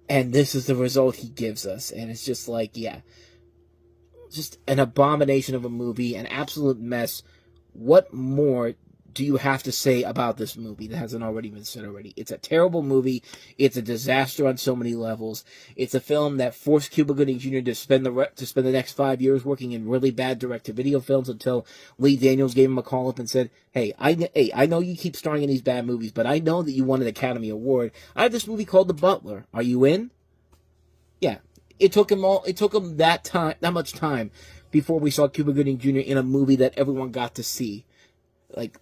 and this is the result he gives us. And it's just like, yeah, just an abomination of a movie, an absolute mess. What more do you have to say about this movie that hasn't already been said already? It's a terrible movie. It's a disaster on so many levels. It's a film that forced Cuba Gooding Jr. to spend the next 5 years working in really bad direct-to-video films until Lee Daniels gave him a call up and said, hey, I know you keep starring in these bad movies, but I know that you won an Academy Award. I have this movie called The Butler. Are you in? Yeah. It took him that much time before we saw Cuba Gooding Jr. in a movie that everyone got to see. Like,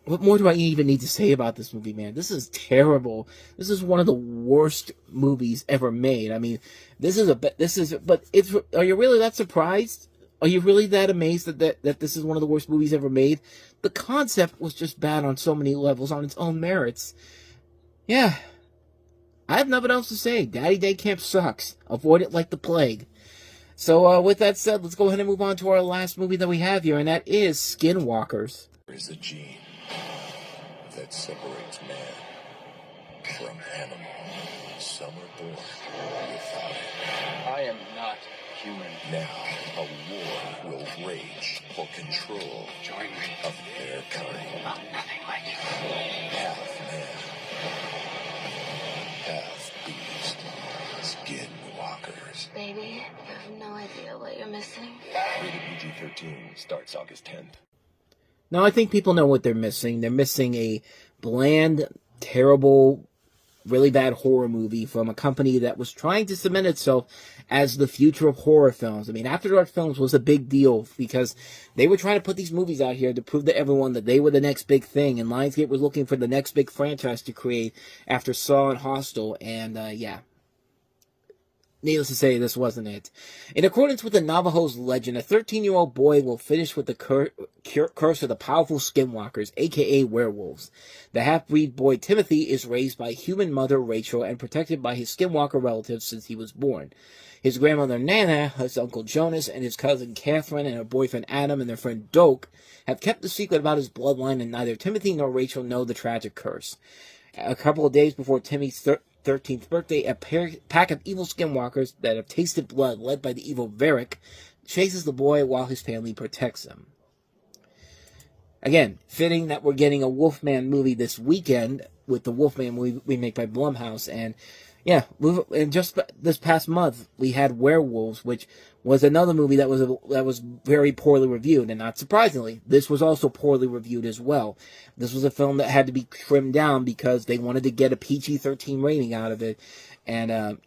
what more do I even need to say about this movie, man? This is terrible. This is one of the worst movies ever made. I mean, are you really that surprised? Are you really that amazed that this is one of the worst movies ever made? The concept was just bad on so many levels, on its own merits. Yeah. I have nothing else to say. Daddy Day Camp sucks. Avoid it like the plague. So, with that said, let's go ahead and move on to our last movie that we have here, and that is Skinwalkers.
There's a gene that separates man from animal. Some are born without it.
I am not human.
Now, a war will rage for control of their kind.
I'm nothing like you.
Half man, half beast. Skinwalkers.
Baby, you have no idea what you're missing.
Rated PG-13 starts August 10th.
Now, I think people know what they're missing. They're missing a bland, terrible, really bad horror movie from a company that was trying to cement itself as the future of horror films. I mean, After Dark Films was a big deal because they were trying to put these movies out here to prove to everyone that they were the next big thing, and Lionsgate was looking for the next big franchise to create after Saw and Hostel, and, yeah. needless to say, this wasn't it. In accordance with the Navajo's legend, a 13-year-old boy will finish with the curse of the powerful skinwalkers, aka werewolves. The half-breed boy Timothy is raised by human mother Rachel and protected by his skinwalker relatives since he was born. His grandmother Nana, his uncle Jonas, and his cousin Catherine and her boyfriend Adam and their friend Doak have kept the secret about his bloodline, and neither Timothy nor Rachel know the tragic curse. A couple of days before Timmy's 13th birthday, a pack of evil skinwalkers that have tasted blood, led by the evil Varric, chases the boy while his family protects him. Again, fitting that we're getting a Wolfman movie this weekend with the Wolfman movie remake by Blumhouse, and yeah, and just this past month we had Werewolves, which was another movie that was very poorly reviewed, and not surprisingly, this was also poorly reviewed as well. This was a film that had to be trimmed down because they wanted to get a PG-13 rating out of it, and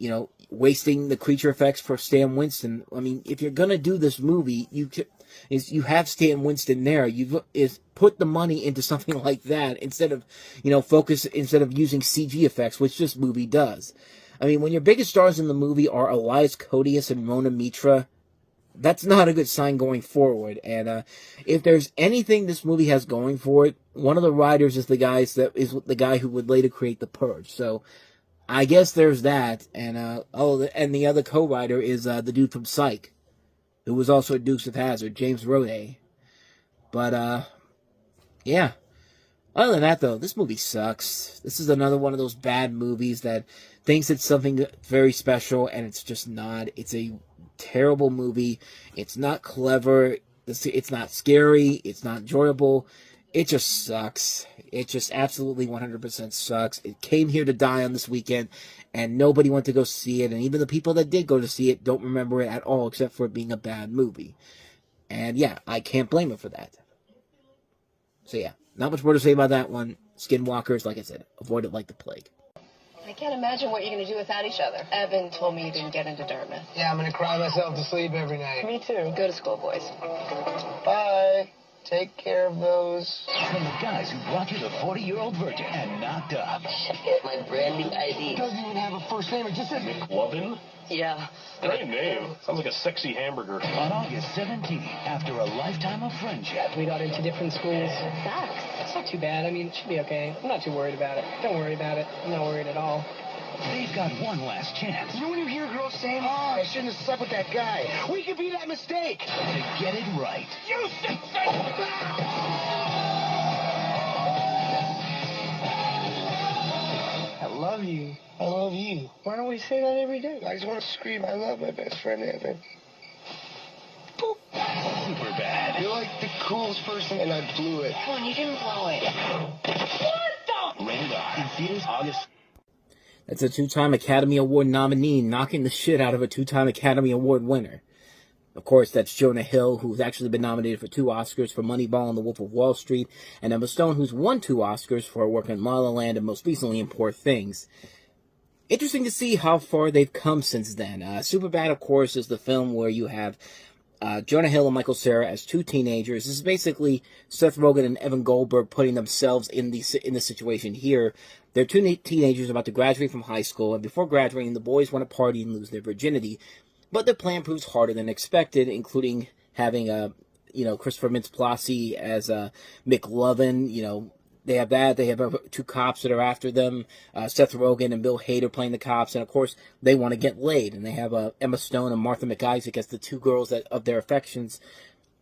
wasting the creature effects for Stan Winston. I mean, if you're gonna do this movie, you have Stan Winston there. Is put the money into something like that instead of using CG effects, which this movie does. I mean, when your biggest stars in the movie are Elias Koteas and Mona Mitra, that's not a good sign going forward. And if there's anything this movie has going for it, one of the writers is the guy who would later create The Purge. So I guess there's that. And and the other co-writer is the dude from Psych, who was also a Dukes of Hazzard, James Roday. But yeah. Other than that, though, this movie sucks. This is another one of those bad movies that thinks it's something very special, and it's just not. It's a terrible movie. It's not clever. It's not scary. It's not enjoyable. It just sucks. It just absolutely 100% sucks. It came here to die on this weekend, and nobody went to go see it, and even the people that did go to see it don't remember it at all, except for it being a bad movie. And yeah, I can't blame them for that. So yeah. Not much more to say about that one. Skinwalkers, like I said, avoid it like the plague.
I can't imagine what you're going to do without each other. Evan told me you didn't get into Dartmouth.
Yeah, I'm going to cry myself to sleep every night.
Me too. Go to school, boys.
Bye. Take care of those.
From the guys who brought you the 40-year-old virgin and knocked up.
Get my brand new ID.
Doesn't even have a first name. It just says
McLovin?
Yeah.
Great name. Sounds like a sexy hamburger.
On August 17th, after a lifetime of friendship.
We got into different schools.
Sucks.
It's not too bad. I mean, it should be okay. I'm not too worried about it. Don't worry about it. I'm not worried at all.
They've got one last chance.
You know when you hear girls saying, "Oh, I shouldn't have slept with that guy." We could be that mistake.
To get it right.
You should say
I love you.
I love you.
Why don't we say that every day?
I just want to scream, I love my best friend, Evan.
Super bad.
You're like the coolest person, and I blew it.
Come on, you didn't blow it.
What the?
Rated R. In theaters August.
That's a 2-time Academy Award nominee knocking the shit out of a 2-time Academy Award winner. Of course, that's Jonah Hill, who's actually been nominated for 2 Oscars for Moneyball and The Wolf of Wall Street, and Emma Stone, who's won 2 Oscars for her work in La La Land and most recently in Poor Things. Interesting to see how far they've come since then. Superbad, of course, is the film where you have Jonah Hill and Michael Cera as 2 teenagers. This is basically Seth Rogen and Evan Goldberg putting themselves in the situation here. They're 2 teenagers about to graduate from high school, and before graduating, the boys want to party and lose their virginity. But their plan proves harder than expected, including having Christopher Mintz-Plasse as McLovin. They have that. They have 2 cops that are after them. Seth Rogen and Bill Hader playing the cops, and of course they want to get laid. And they have Emma Stone and Martha McIsaac as the 2 girls of their affections.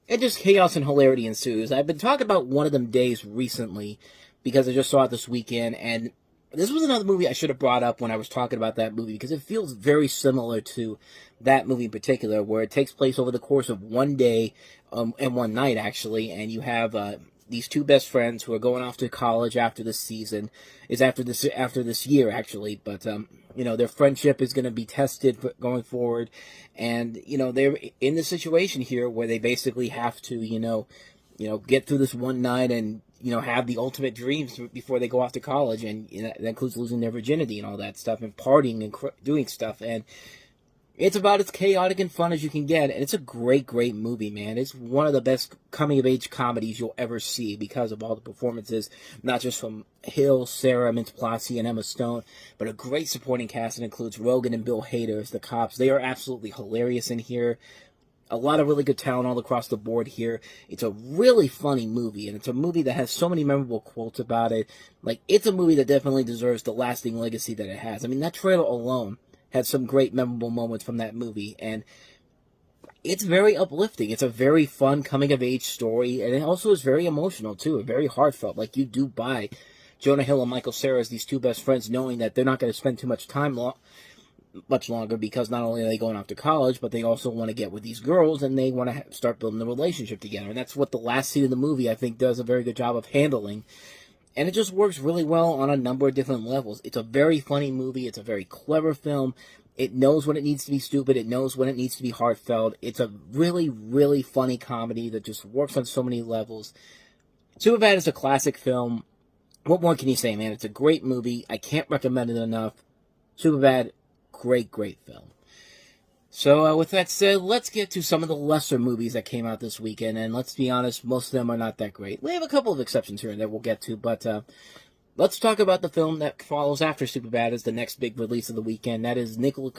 And just chaos and hilarity ensues. I've been talking about One of Them Days recently because I just saw it this weekend, and this was another movie I should have brought up when I was talking about that movie because it feels very similar to that movie in particular, where it takes place over the course of one day and one night, actually, and you have these 2 best friends who are going off to college after this season. Is after this year, actually, but their friendship is going to be tested going forward, and they're in the situation here where they basically have to get through this one night and have the ultimate dreams before they go off to college, and that includes losing their virginity and all that stuff, and partying and doing stuff. And It's about as chaotic and fun as you can get, and it's a great, great movie, man. It's one of the best coming-of-age comedies you'll ever see because of all the performances, not just from Hill, Sarah Mintz-Plasse, and Emma Stone, but a great supporting cast that includes Rogan and Bill Hader as the cops. They are absolutely hilarious in here. A lot of really good talent all across the board here. It's a really funny movie, and it's a movie that has so many memorable quotes about it. Like, it's a movie that definitely deserves the lasting legacy that it has. I mean, that trailer alone had some great memorable moments from that movie, and it's very uplifting. It's a very fun coming-of-age story, and it also is very emotional, too, and very heartfelt. Like, you do buy Jonah Hill and Michael Cera as these two best friends, knowing that they're not going to spend too much time much longer, because not only are they going off to college, but they also want to get with these girls, and they want to start building a relationship together, and that's what the last scene of the movie, I think, does a very good job of handling. And it just works really well on a number of different levels. It's a very funny movie. It's a very clever film. It knows when it needs to be stupid. It knows when it needs to be heartfelt. It's a really, really funny comedy that just works on so many levels. Superbad is a classic film. What more can you say, man? It's a great movie. I can't recommend it enough. Superbad, great, great film. So, with that said, let's get to some of the lesser movies that came out this weekend, and let's be honest, most of them are not that great. We have a couple of exceptions here that we'll get to, but let's talk about the film that follows after Superbad as the next big release of the weekend. That is Nicole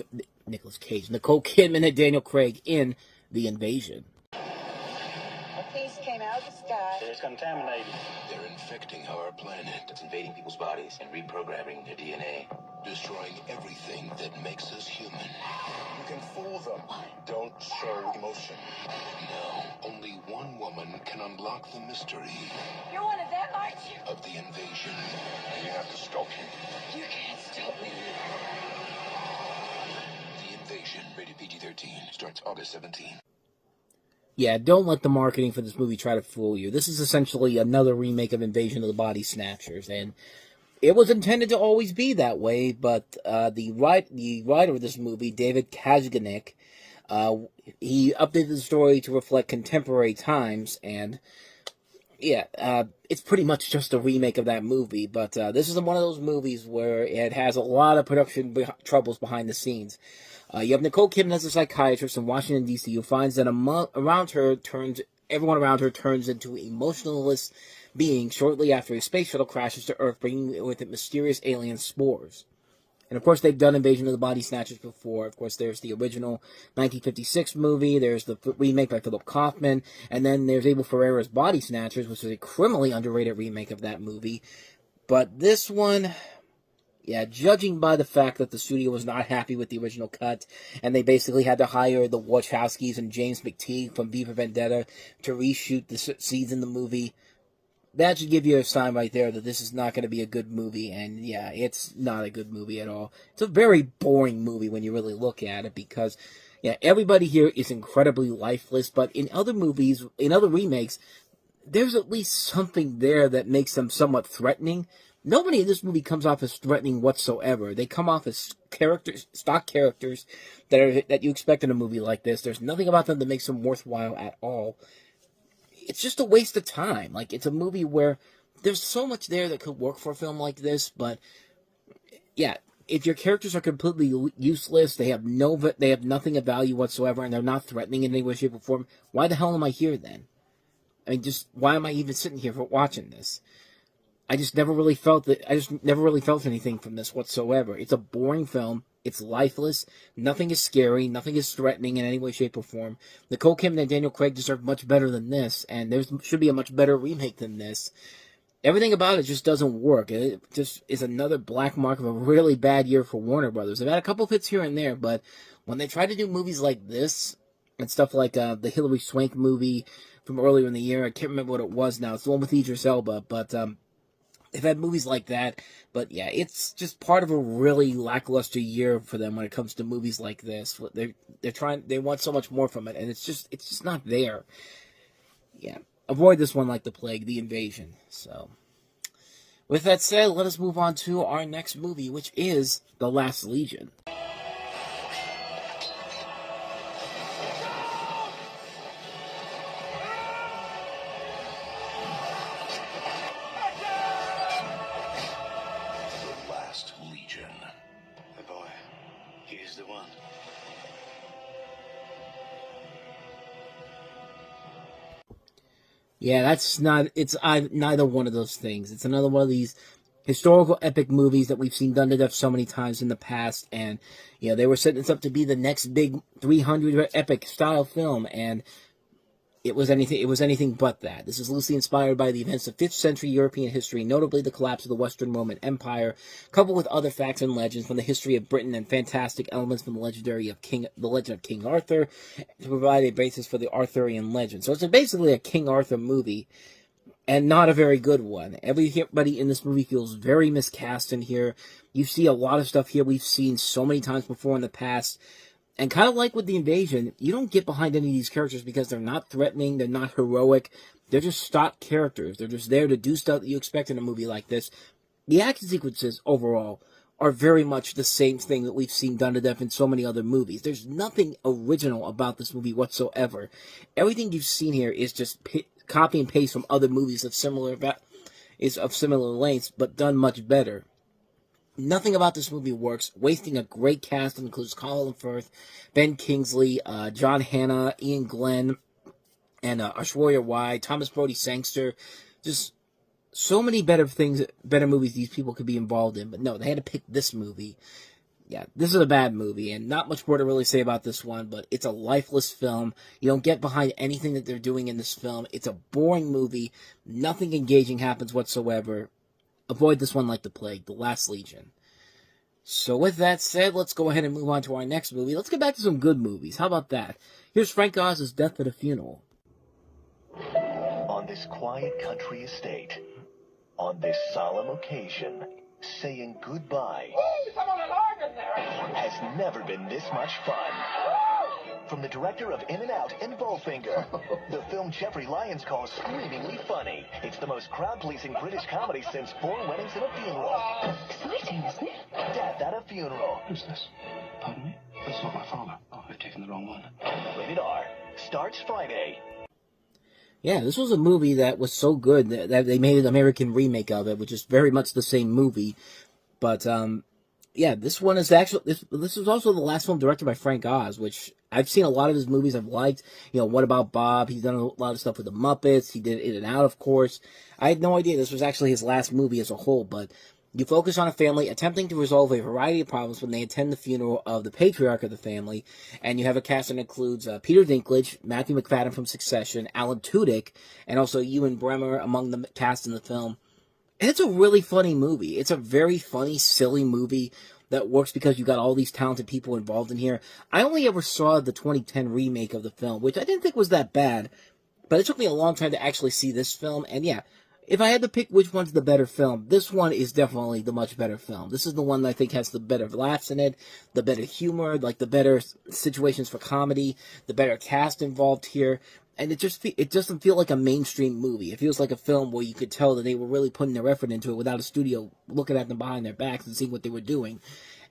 Kidman and Daniel Craig in The Invasion.
A piece came out of the sky. It's contaminated.
They're infecting our planet. It's invading people's bodies and reprogramming their DNA.
Destroying everything that makes us human. You can fool them. Don't show emotion. Now, only one woman can unlock the mystery.
You're one of them, aren't you?
Of the invasion. And you have to stop him.
You can't stop me.
The Invasion, rated PG-13, starts August 17th.
Yeah, don't let the marketing for this movie try to fool you. This is essentially another remake of Invasion of the Body Snatchers, and it was intended to always be that way, but the writer of this movie, David Kajganik, he updated the story to reflect contemporary times, and yeah, it's pretty much just a remake of that movie, but this is one of those movies where it has a lot of production troubles behind the scenes. You have Nicole Kidman as a psychiatrist in Washington, D.C., who finds that everyone around her turns into emotionless beings shortly after a space shuttle crashes to Earth, bringing with it mysterious alien spores. And of course, they've done Invasion of the Body Snatchers before. Of course, there's the original 1956 movie, there's the remake by Philip Kaufman, and then there's Abel Ferrara's Body Snatchers, which is a criminally underrated remake of that movie. But this one, yeah, judging by the fact that the studio was not happy with the original cut, and they basically had to hire the Wachowskis and James McTeague from V for Vendetta to reshoot the scenes in the movie, that should give you a sign right there that this is not going to be a good movie, and yeah, it's not a good movie at all. It's a very boring movie when you really look at it, because, yeah, everybody here is incredibly lifeless, but in other movies, in other remakes, there's at least something there that makes them somewhat threatening. Nobody in this movie comes off as threatening whatsoever. They come off as stock characters that you expect in a movie like this. There's nothing about them that makes them worthwhile at all. It's just a waste of time. Like, it's a movie where there's so much there that could work for a film like this, but yeah, if your characters are completely useless, they have nothing of value whatsoever, and they're not threatening in any way, shape, or form, why the hell am I here then? I mean, just why am I even sitting here for watching this? I just never really felt anything from this whatsoever. It's a boring film. It's lifeless. Nothing is scary. Nothing is threatening in any way, shape, or form. Nicole Kidman and Daniel Craig deserve much better than this, and there should be a much better remake than this. Everything about it just doesn't work. It just is another black mark of a really bad year for Warner Brothers. They've had a couple of hits here and there, but when they try to do movies like this, and stuff like the Hilary Swank movie from earlier in the year, I can't remember what it was now. It's the one with Idris Elba, but they've had movies like that, but yeah, it's just part of a really lackluster year for them when it comes to movies like this. They want so much more from it, and it's just not there. Yeah, avoid this one like the plague, The Invasion. So, with that said, let us move on to our next movie, which is The Last Legion. Yeah, that's not, it's neither one of those things. It's another one of these historical epic movies that we've seen done to death so many times in the past, and, you know, they were setting this up to be the next big 300 epic style film, and it was anything but that. This is loosely inspired by the events of 5th century European history, notably the collapse of the Western Roman Empire, coupled with other facts and legends from the history of Britain and fantastic elements from the legend of King Arthur, to provide a basis for the Arthurian legend. So it's basically a King Arthur movie, and not a very good one. Everybody in this movie feels very miscast in here. You see a lot of stuff here we've seen so many times before in the past. And kind of like with The Invasion, you don't get behind any of these characters because they're not threatening, they're not heroic, they're just stock characters. They're just there to do stuff that you expect in a movie like this. The action sequences, overall, are very much the same thing that we've seen done to death in so many other movies. There's nothing original about this movie whatsoever. Everything you've seen here is just copy and paste from other movies of similar lengths, but done much better. Nothing about this movie works, wasting a great cast that includes Colin Firth, Ben Kingsley, John Hannah, Ian Glenn, and Aishwarya Rai, Thomas Brody Sangster. Just so many better movies these people could be involved in, but no, they had to pick this movie. Yeah, this is a bad movie, and not much more to really say about this one, but it's a lifeless film. You don't get behind anything that they're doing in this film. It's a boring movie. Nothing engaging happens whatsoever. Avoid this one like the plague, The Last Legion. So with that said, let's go ahead and move on to our next movie. Let's get back to some good movies. How about that? Here's Frank Oz's Death at a Funeral.
On this quiet country estate, on this solemn occasion, saying goodbye has never been this much fun. From the director of In and Out and Bowfinger, the film Jeffrey Lyons calls screamingly funny. It's the most crowd-pleasing British comedy since Four Weddings and a Funeral.
Exciting, isn't it?
Death at a Funeral.
Who's this? Pardon me? That's not my father. Oh, I've taken the wrong one.
Rated R. Starts Friday.
Yeah, this was a movie that was so good that they made an American remake of it, which is very much the same movie. But, yeah, this one is actually, this is also the last film directed by Frank Oz, which I've seen a lot of his movies I've liked. You know, What About Bob? He's done a lot of stuff with the Muppets. He did In and Out, of course. I had no idea this was actually his last movie as a whole, but you focus on a family attempting to resolve a variety of problems when they attend the funeral of the patriarch of the family, and you have a cast that includes Peter Dinklage, Matthew McFadden from Succession, Alan Tudyk, and also Ewan Bremer among the cast in the film. And it's a really funny movie. It's a very funny, silly movie that works because you got all these talented people involved in here. I only ever saw the 2010 remake of the film, which I didn't think was that bad, but it took me a long time to actually see this film, and yeah, if I had to pick which one's the better film, this one is definitely the much better film. This is the one that I think has the better laughs in it, the better humor, like the better situations for comedy, the better cast involved here. And it doesn't feel like a mainstream movie. It feels like a film where you could tell that they were really putting their effort into it without a studio looking at them behind their backs and seeing what they were doing.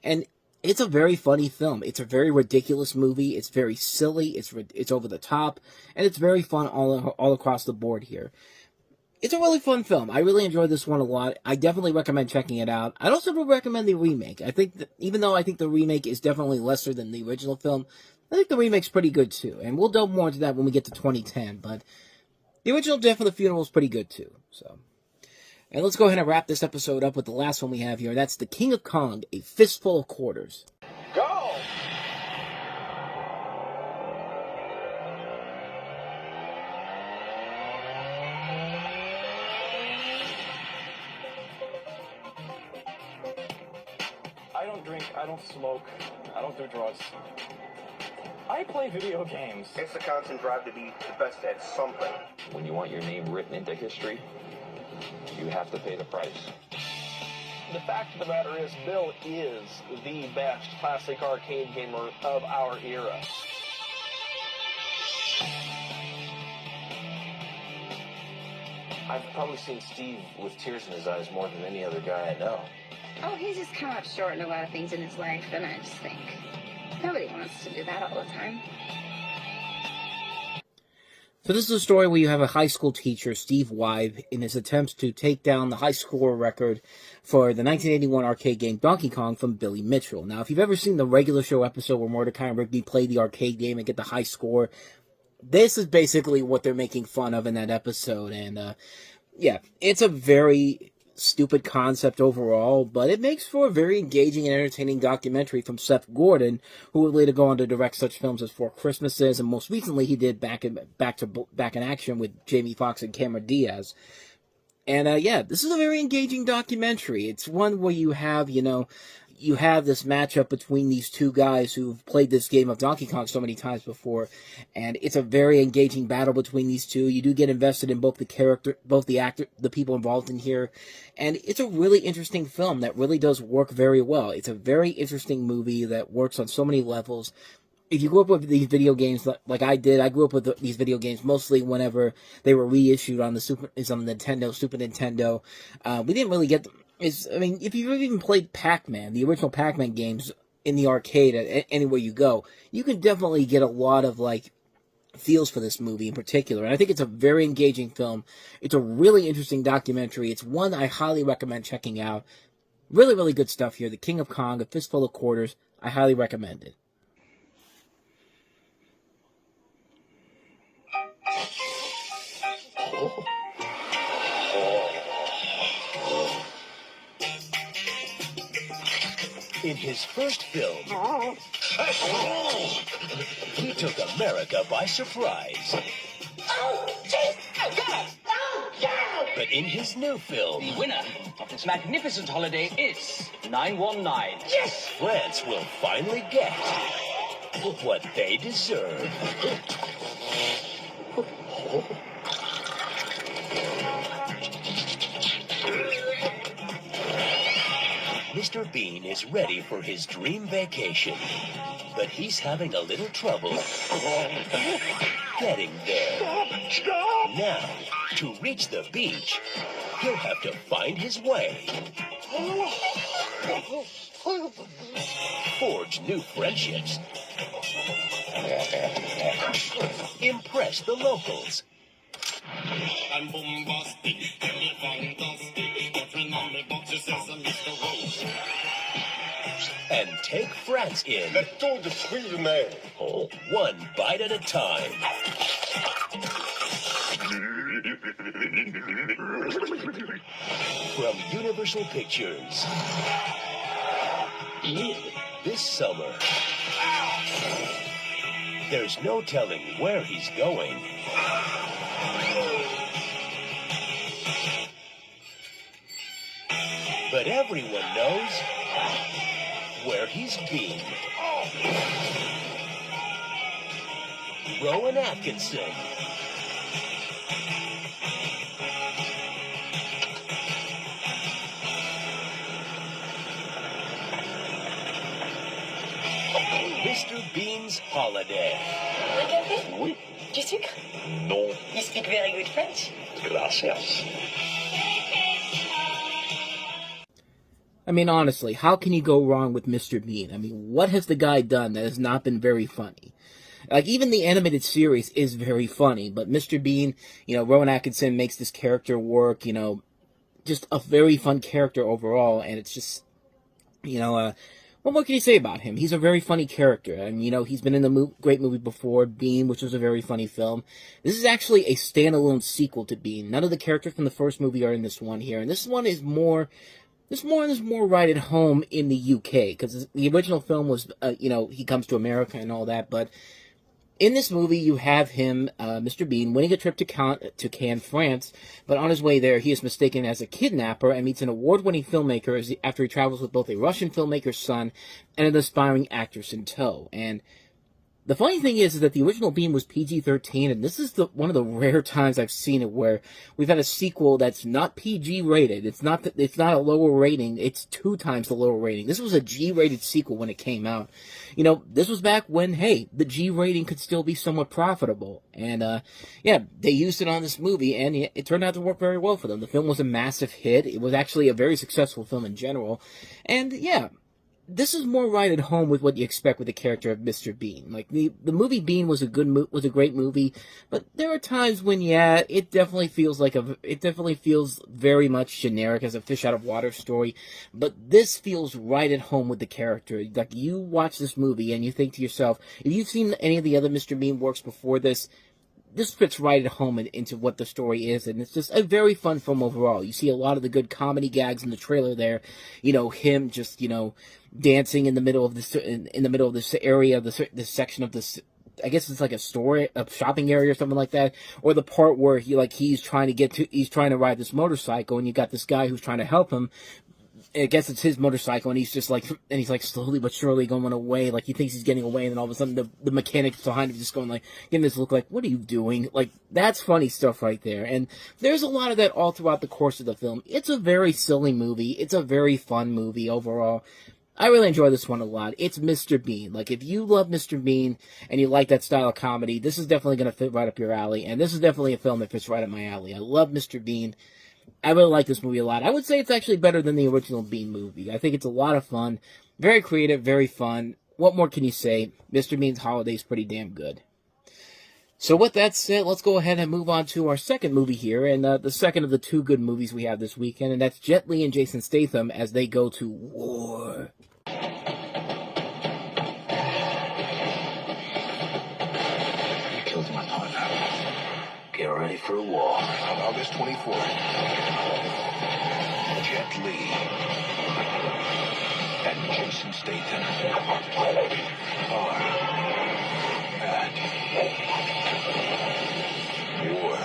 And it's a very funny film. It's a very ridiculous movie. It's very silly. It's over the top, and it's very fun all across the board here. It's a really fun film. I really enjoyed this one a lot. I definitely recommend checking it out. I'd also recommend the remake. I think that, even though I think the remake is definitely lesser than the original film, I think the remake's pretty good too. And we'll delve more into that when we get to 2010. But the original Death of the Funeral is pretty good too. So, and let's go ahead and wrap this episode up with the last one we have here. That's The King of Kong, A Fistful of Quarters.
Go!
I don't drink, I don't smoke, I don't do drugs. I play video games.
It's the constant drive to be the best at something.
When you want your name written into history, you have to pay the price.
The fact of the matter is, Bill is the best classic arcade gamer of our era.
I've probably seen Steve with tears in his eyes more than any other guy I know.
Oh, he's just come up short in a lot of things in his life, and I just think nobody wants to do that all the time.
So this is a story where you have a high school teacher, Steve Wibe, in his attempts to take down the high score record for the 1981 arcade game Donkey Kong from Billy Mitchell. Now, if you've ever seen the regular show episode where Mordecai and Rigby play the arcade game and get the high score, this is basically what they're making fun of in that episode. And, yeah, it's a very stupid concept overall, but it makes for a very engaging and entertaining documentary from Seth Gordon, who would later go on to direct such films as Four Christmases, and most recently he did Back in Action with Jamie Foxx and Cameron Diaz. And, yeah, this is a very engaging documentary. It's one where you have, you have this matchup between these two guys who've played this game of Donkey Kong so many times before, and it's a very engaging battle between these two. You do get invested in both the character, both the actor, the people involved in here, and it's a really interesting film that really does work very well. It's a very interesting movie that works on so many levels. If you grew up with these video games like I did, I grew up with these video games mostly whenever they were reissued on the Super Nintendo. We didn't really get them. If you've even played Pac-Man, the original Pac-Man games in the arcade, anywhere you go, you can definitely get a lot of, feels for this movie in particular. And I think it's a very engaging film. It's a really interesting documentary. It's one I highly recommend checking out. Really, really good stuff here. The King of Kong, A Fistful of Quarters. I highly recommend it.
In his first film, he took America by surprise. But in his new film,
The winner of this magnificent holiday is 919.
Yes! France will finally get what they deserve. Mr. Bean is ready for his dream vacation, but he's having a little trouble getting there. Now, to reach the beach, he'll have to find his way, forge new friendships, impress the locals,
I'm bombastic, very fantastic. Got friend on the box, just says I'm Mr. Rose.
and take France in. One bite at a time. From Universal Pictures. This summer, there's no telling where he's going. But everyone knows where he's been. Rowan Atkinson. Mr. Bean's Holiday.
Regardez. Oui. Du sucre?
Non.
You speak very good French.
Gracias.
I mean, honestly, how can you go wrong with Mr. Bean? I mean, what has the guy done that has not been very funny? Like, even the animated series is very funny, but Mr. Bean, Rowan Atkinson makes this character work, just a very fun character overall, and it's just, what more can you say about him? He's a very funny character, and, he's been in the great movie before, Bean, which was a very funny film. This is actually a standalone sequel to Bean. None of the characters from the first movie are in this one here, and this one is more right at home in the UK, because the original film was, he comes to America and all that, but in this movie, you have him, Mr. Bean, winning a trip to Cannes, France, but on his way there, he is mistaken as a kidnapper and meets an award-winning filmmaker after he travels with both a Russian filmmaker's son and an aspiring actress in tow. And the funny thing is that the original Bean was PG-13, and this is one of the rare times I've seen it where we've had a sequel that's not PG rated. It's not a lower rating. It's 2 times the lower rating. This was a G-rated sequel when it came out. This was back when, hey, the G rating could still be somewhat profitable. And, they used it on this movie, and it turned out to work very well for them. The film was a massive hit. It was actually a very successful film in general. And, this is more right at home with what you expect with the character of Mr. Bean. Like, the movie Bean was a great movie, but there are times when, it definitely feels very much generic as a fish out of water story, but this feels right at home with the character. Like, you watch this movie and you think to yourself, if you've seen any of the other Mr. Bean works before this, this fits right at home into what the story is, and it's just a very fun film overall. You see a lot of the good comedy gags in the trailer there. You know, him just, you know, dancing in the middle of this area, this section of this. I guess it's like a shopping area or something like that, or the part where he's trying to ride this motorcycle, and you got this guy who's trying to help him. I guess it's his motorcycle, and he's slowly but surely going away, like he thinks he's getting away, and then all of a sudden the mechanics behind him just going like, getting this look like, what are you doing? Like, that's funny stuff right there, and there's a lot of that all throughout the course of the film. It's a very silly movie. It's a very fun movie overall. I really enjoy this one a lot. It's Mr. Bean. Like, if you love Mr. Bean and you like that style of comedy, this is definitely going to fit right up your alley, and this is definitely a film that fits right up my alley. I love Mr. Bean. I really like this movie a lot. I would say it's actually better than the original Bean movie. I think it's a lot of fun. Very creative, very fun. What more can you say? Mr. Bean's Holiday is pretty damn good. So with that said, let's go ahead and move on to our second movie here, and the second of the two good movies we have this weekend, and that's Jet Li and Jason Statham as they go to war.
Get ready for a war. On August 24th, Jet Li and Jason Statham are at war.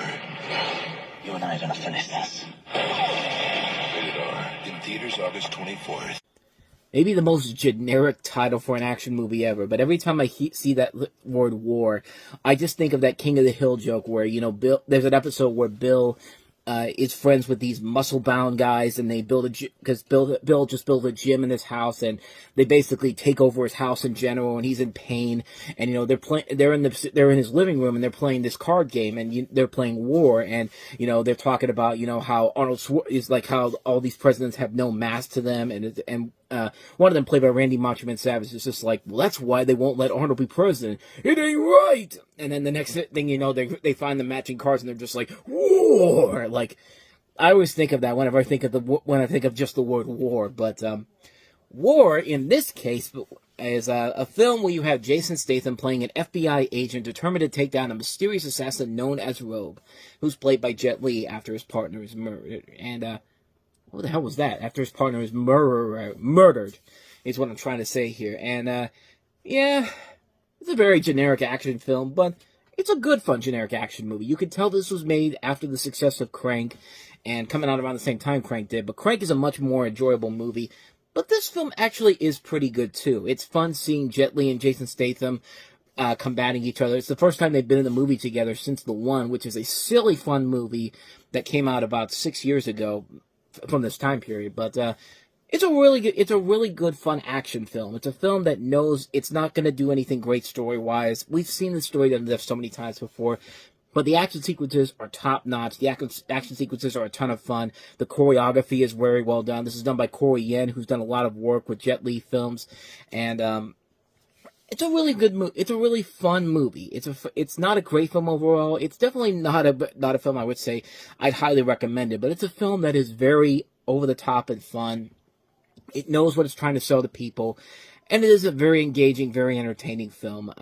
You and I are gonna finish this.
Rated R. In theaters August 24th.
Maybe the most generic title for an action movie ever, but every time I see that word war, I just think of that King of the Hill joke where, you know, there's an episode where Bill is friends with these muscle-bound guys, and they build because Bill just built a gym in his house, and they basically take over his house in general, and he's in pain, and, you know, they're in his living room, and they're playing this card game, and they're playing war, and, you know, they're talking about, you know, how is like how all these presidents have no mask to them, and one of them, played by Randy Macho Man Savage, is just like, well, that's why they won't let Arnold be president. It ain't right. And then the next thing you know, they find the matching cards, and they're just like, war. Like, I always think of that whenever I think of just the word war. But war in this case is a film where you have Jason Statham playing an FBI agent determined to take down a mysterious assassin known as Rogue, who's played by Jet Li after his partner is murdered. And what the hell was that? After his partner is murdered, is what I'm trying to say here. And, yeah, it's a very generic action film, but it's a good, fun, generic action movie. You can tell this was made after the success of Crank, and coming out around the same time Crank did, but Crank is a much more enjoyable movie. But this film actually is pretty good, too. It's fun seeing Jet Li and Jason Statham combating each other. It's the first time they've been in the movie together since The One, which is a silly, fun movie that came out about 6 years ago, from this time period, but it's a really good fun action film. It's a film that knows it's not going to do anything great story-wise. We've seen the story done so many times before, but the action sequences are top-notch. The action sequences are a ton of fun. The choreography is very well done. This is done by Corey Yen, who's done a lot of work with Jet Li films, and it's a really good movie. It's a really fun movie. It's not a great film overall. It's definitely not a film I would say I'd highly recommend it, but it's a film that is very over the top and fun. It knows what it's trying to sell to people, and it is a very engaging, very entertaining film.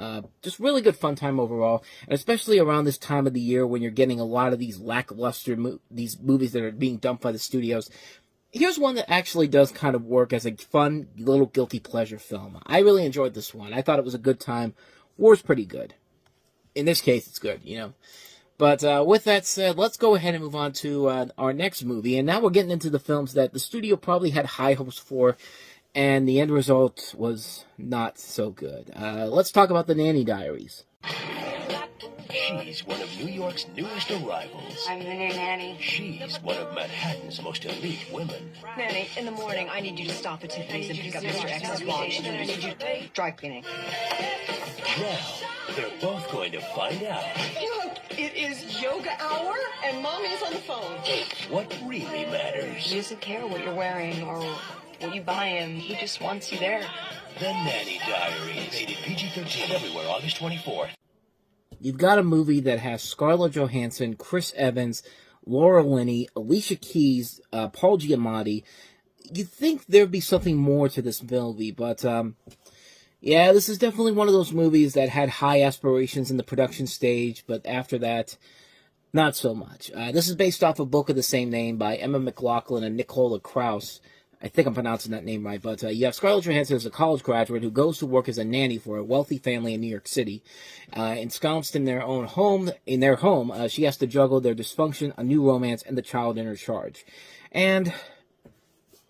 Just really good fun time overall, and especially around this time of the year when you're getting a lot of these lackluster these movies that are being dumped by the studios. Here's one that actually does kind of work as a fun, little guilty pleasure film. I really enjoyed this one. I thought it was a good time. War's pretty good. In this case, it's good, you know. But with that said, let's go ahead and move on to our next movie. And now we're getting into the films that the studio probably had high hopes for, and the end result was not so good. Let's talk about The Nanny Diaries.
She's one of New York's newest arrivals.
I'm the new nanny.
She's one of Manhattan's most elite women.
Nanny, in the morning, I need you to stop at Tiffany's and pick up Mr. X's watch. And I need you dry cleaning.
Now, they're both going to find out
Look, it is yoga hour, and Mommy's on the phone.
what really matters.
He doesn't care what you're wearing or what you buy him. He just wants you there.
The Nanny Diaries. Rated PG-13 everywhere August 24th.
You've got a movie that has Scarlett Johansson, Chris Evans, Laura Linney, Alicia Keys, Paul Giamatti. You'd think there'd be something more to this movie, but Yeah, this is definitely one of those movies that had high aspirations in the production stage, but after that, not so much. This is based off a book of the same name by Emma McLaughlin and Nicola Krauss. I think I'm pronouncing that name right, but you have Scarlett Johansson as a college graduate who goes to work as a nanny for a wealthy family in New York City. Ensconced in their home, she has to juggle their dysfunction, a new romance, and the child in her charge. And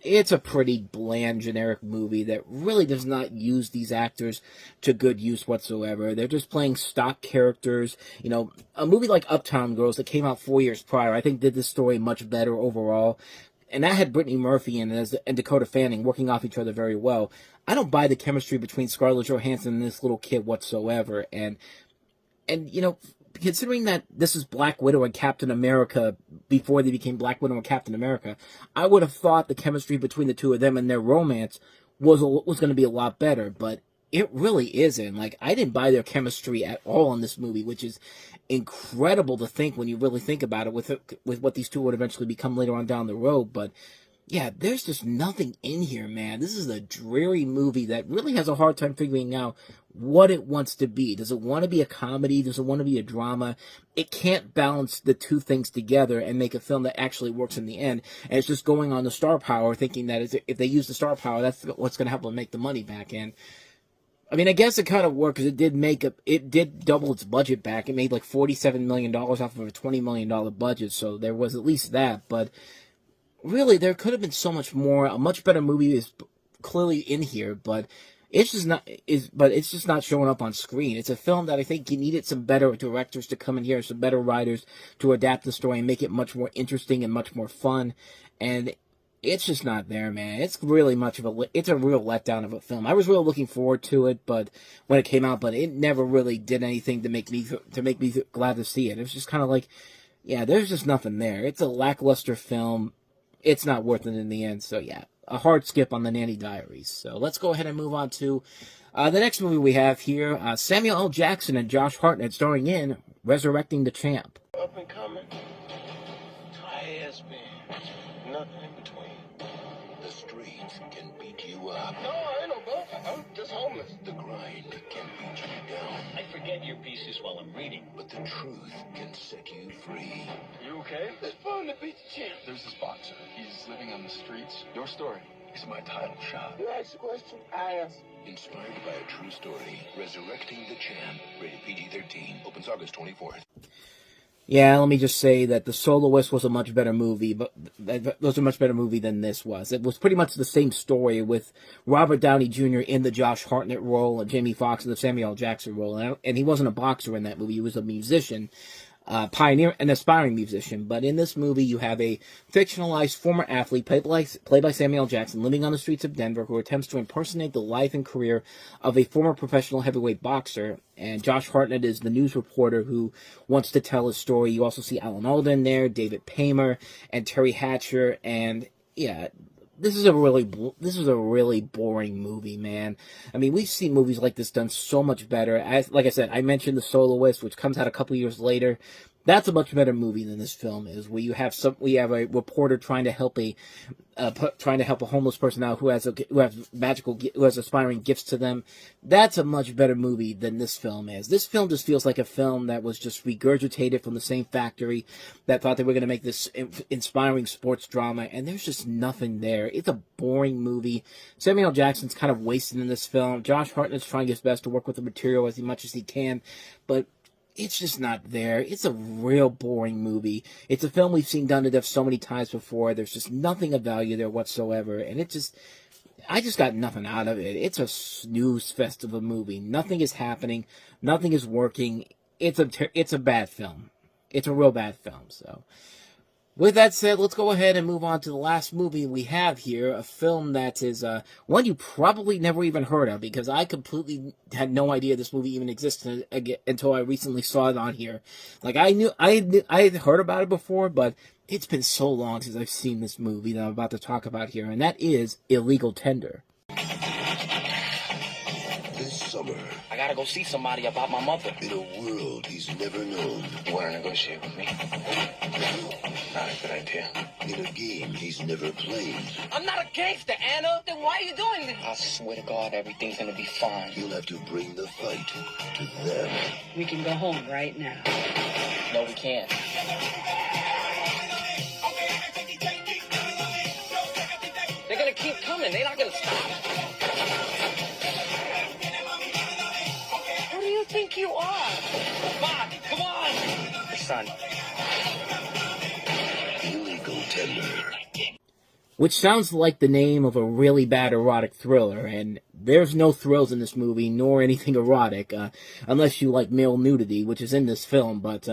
it's a pretty bland, generic movie that really does not use these actors to good use whatsoever. They're just playing stock characters. You know, a movie like Uptown Girls that came out 4 years prior, I think did this story much better overall. And that had Brittany Murphy and Dakota Fanning working off each other very well. I don't buy the chemistry between Scarlett Johansson and this little kid whatsoever. And you know, considering that this is Black Widow and Captain America before they became Black Widow and Captain America, I would have thought the chemistry between the two of them and their romance was going to be a lot better. But it really isn't. Like, I didn't buy their chemistry at all in this movie, which is incredible to think when you really think about it with what these two would eventually become later on down the road. But yeah, there's just nothing in here, man. This is a dreary movie that really has a hard time figuring out what it wants to be. Does it want to be a comedy? Does it want to be a drama? It can't balance the two things together and make a film that actually works in the end. And it's just going on the star power, thinking that if they use the star power, that's what's going to help them make the money back. And I mean, I guess it kind of worked because it did double its budget back. It made like $47 million off of a $20 million budget, so there was at least that. But really, there could have been so much more. A much better movie is clearly in here, but it's just not showing up on screen. It's a film that I think you needed some better directors to come in here, some better writers to adapt the story and make it much more interesting and much more fun. And it's just not there, man. It's really it's a real letdown of a film. I was really looking forward to it, but when it came out, but it never really did anything to make me glad to see it. It was just kind of like, yeah, there's just nothing there. It's a lackluster film. It's not worth it in the end. So yeah, a hard skip on the Nanny Diaries. So let's go ahead and move on to the next movie we have here. Samuel L. Jackson and Josh Hartnett starring in Resurrecting the Champ.
Up and coming. Has been. Nothing in between.
The streets can beat you up.
No, I ain't no bum. I'm just homeless.
The grind can beat you down.
I forget your pieces while I'm reading.
But the truth can set you free.
You okay? It's fun to beat the champ.
There's this boxer. He's living on the streets. Your story.
It's my title shot. You ask a question, I answer.
Inspired by a true story, Resurrecting the Champ, rated PG-13, opens August 24th.
Yeah, let me just say that The Soloist was a much better movie, but it was a much better movie than this was. It was pretty much the same story with Robert Downey Jr. in the Josh Hartnett role and Jamie Foxx in the Samuel L. Jackson role. And he wasn't a boxer in that movie. He was a musician, pioneer, an aspiring musician. But in this movie, you have a fictionalized former athlete played by Samuel L. Jackson living on the streets of Denver who attempts to impersonate the life and career of a former professional heavyweight boxer. And Josh Hartnett is the news reporter who wants to tell his story. You also see Alan Alda there, David Paymer, and Terry Hatcher. And yeah, this is a really boring movie, man. I mean, we've seen movies like this done so much better. Like I said, I mentioned The Soloist, which comes out a couple years later. That's a much better movie than this film is, where you have a reporter trying to help a homeless person out who has aspiring gifts to them. That's a much better movie than this film is. This film just feels like a film that was just regurgitated from the same factory that thought they were going to make this inspiring sports drama, and there's just nothing there. It's a boring movie. Samuel L. Jackson's kind of wasted in this film. Josh Hartnett's trying his best to work with the material as much as he can, but it's just not there. It's a real boring movie. It's a film we've seen done to death so many times before. There's just nothing of value there whatsoever. And I just got nothing out of it. It's a snooze fest of a movie. Nothing is happening. Nothing is working. It's a bad film. It's a real bad film. So, with that said, let's go ahead and move on to the last movie we have here, a film that is one you probably never even heard of, because I completely had no idea this movie even existed until I recently saw it on here. Like, I had heard about it before, but it's been so long since I've seen this movie that I'm about to talk about here, and that is Illegal Tender.
This summer,
I
gotta go see somebody about my mother.
In a world he's never known.
You want to negotiate with me? Not a good idea.
In a game he's never played.
I'm not a gangster, Anna. Then why are you doing this? I swear to God, everything's gonna be fine.
He'll have to bring the fight to them.
We can go home right now.
No, we can't. They're gonna keep coming. They're not gonna stop. Who do you think you are? Bob, come on!
Son.
Illegal tender.
Which sounds like the name of a really bad erotic thriller, and there's no thrills in this movie, nor anything erotic, unless you like male nudity, which is in this film, but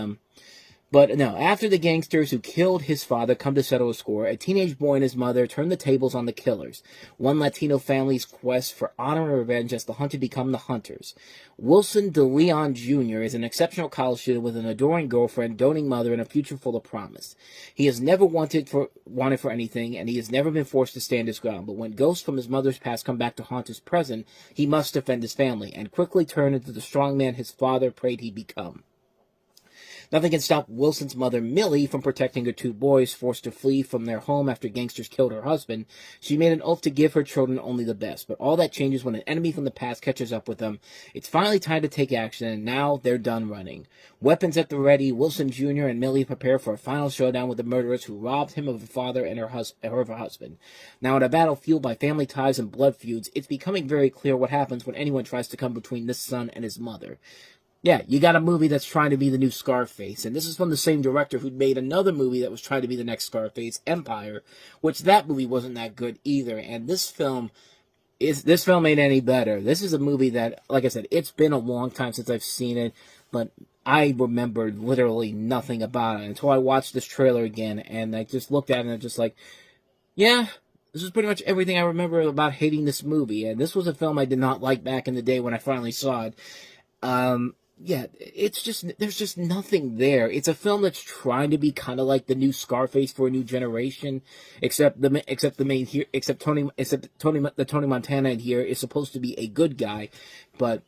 no, after the gangsters who killed his father come to settle a score, a teenage boy and his mother turn the tables on the killers. One Latino family's quest for honor and revenge as the hunted become the hunters. Wilson de Leon Jr. is an exceptional college student with an adoring girlfriend, doting mother, and a future full of promise. He has never wanted for anything, and he has never been forced to stand his ground. But when ghosts from his mother's past come back to haunt his present, he must defend his family, and quickly turn into the strong man his father prayed he become. Nothing can stop Wilson's mother, Millie, from protecting her two boys, forced to flee from their home after gangsters killed her husband. She made an oath to give her children only the best, but all that changes when an enemy from the past catches up with them. It's finally time to take action, and now they're done running. Weapons at the ready, Wilson Jr. and Millie prepare for a final showdown with the murderers who robbed him of a father and her husband. Now, in a battle fueled by family ties and blood feuds, it's becoming very clear what happens when anyone tries to come between this son and his mother. Yeah, you got a movie that's trying to be the new Scarface, and this is from the same director who made another movie that was trying to be the next Scarface, Empire, which that movie wasn't that good either, and this film ain't any better. This is a movie that, like I said, it's been a long time since I've seen it, but I remembered literally nothing about it until I watched this trailer again, and I just looked at it and I'm just like, yeah, this is pretty much everything I remember about hating this movie, and this was a film I did not like back in the day when I finally saw it. Yeah, there's just nothing there. It's a film that's trying to be kind of like the new Scarface for a new generation, except Tony Montana in here is supposed to be a good guy, but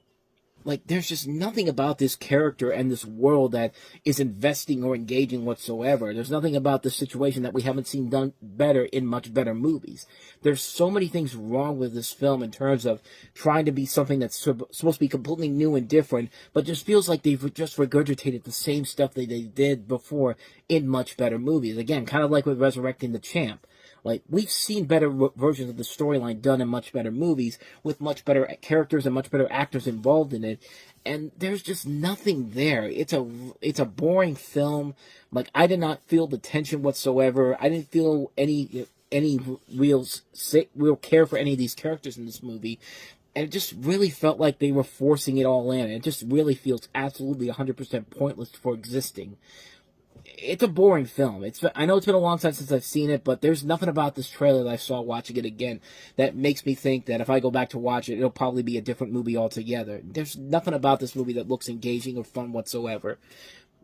like, there's just nothing about this character and this world that is investing or engaging whatsoever. There's nothing about this situation that we haven't seen done better in much better movies. There's so many things wrong with this film in terms of trying to be something that's supposed to be completely new and different, but just feels like they've just regurgitated the same stuff that they did before in much better movies. Again, kind of like with Resurrecting the Champ. Like, we've seen better versions of the storyline done in much better movies, with much better characters and much better actors involved in it, and there's just nothing there. It's a boring film. Like, I did not feel the tension whatsoever. I didn't feel any real care for any of these characters in this movie, and it just really felt like they were forcing it all in. It just really feels absolutely 100% pointless for existing. It's a boring film. I know it's been a long time since I've seen it, but there's nothing about this trailer that I saw watching it again that makes me think that if I go back to watch it, it'll probably be a different movie altogether. There's nothing about this movie that looks engaging or fun whatsoever.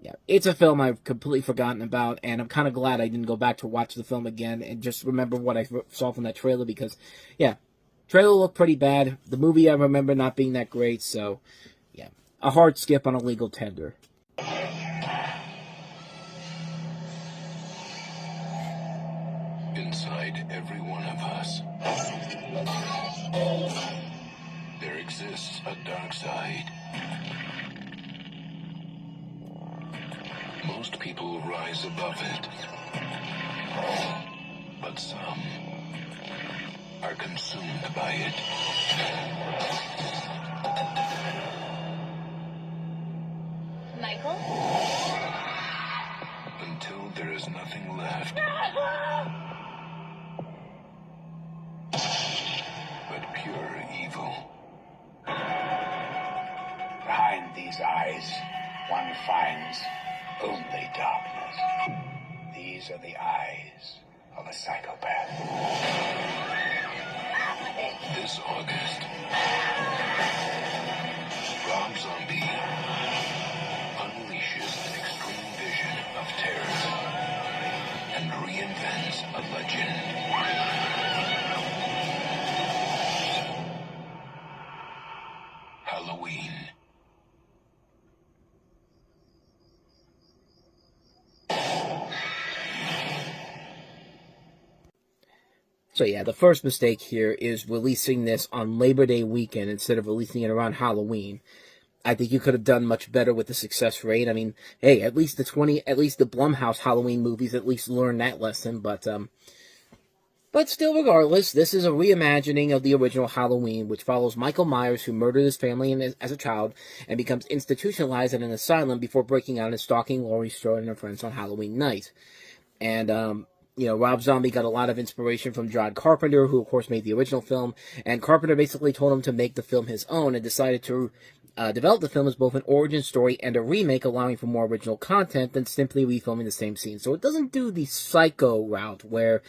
Yeah, it's a film I've completely forgotten about, and I'm kind of glad I didn't go back to watch the film again and just remember what I saw from that trailer, because, yeah, trailer looked pretty bad. The movie I remember not being that great, so, yeah, a hard skip on a legal tender.
Inside every one of us, there exists a dark side. Most people rise above it, but some are consumed by it.
Michael?
Until there is nothing left but pure evil.
Behind these eyes, one finds only darkness. These are the eyes of a psychopath.
This August, Rob Zombie unleashes an extreme vision of terror and reinvents a legend. Halloween.
So yeah, the first mistake here is releasing this on Labor Day weekend instead of releasing it around Halloween. I think you could have done much better with the success rate. I mean, hey, at least the Blumhouse Halloween movies at least learned that lesson, but still, regardless, this is a reimagining of the original Halloween, which follows Michael Myers, who murdered his family as a child and becomes institutionalized in an asylum before breaking out and stalking Laurie Strode and her friends on Halloween night. And, Rob Zombie got a lot of inspiration from John Carpenter, who, of course, made the original film, and Carpenter basically told him to make the film his own and decided to develop the film as both an origin story and a remake, allowing for more original content than simply refilming the same scene. So it doesn't do the Psycho route, where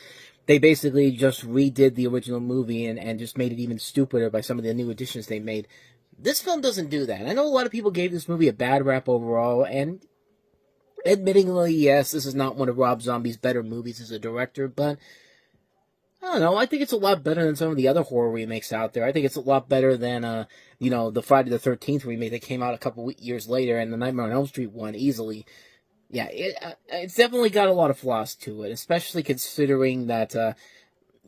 they basically just redid the original movie and just made it even stupider by some of the new additions they made. This film doesn't do that. I know a lot of people gave this movie a bad rap overall, and admittingly, yes, this is not one of Rob Zombie's better movies as a director, but I don't know, I think it's a lot better than some of the other horror remakes out there. I think it's a lot better than, the Friday the 13th remake that came out a couple years later, and the Nightmare on Elm Street one easily. Yeah, it's definitely got a lot of flaws to it, especially considering that,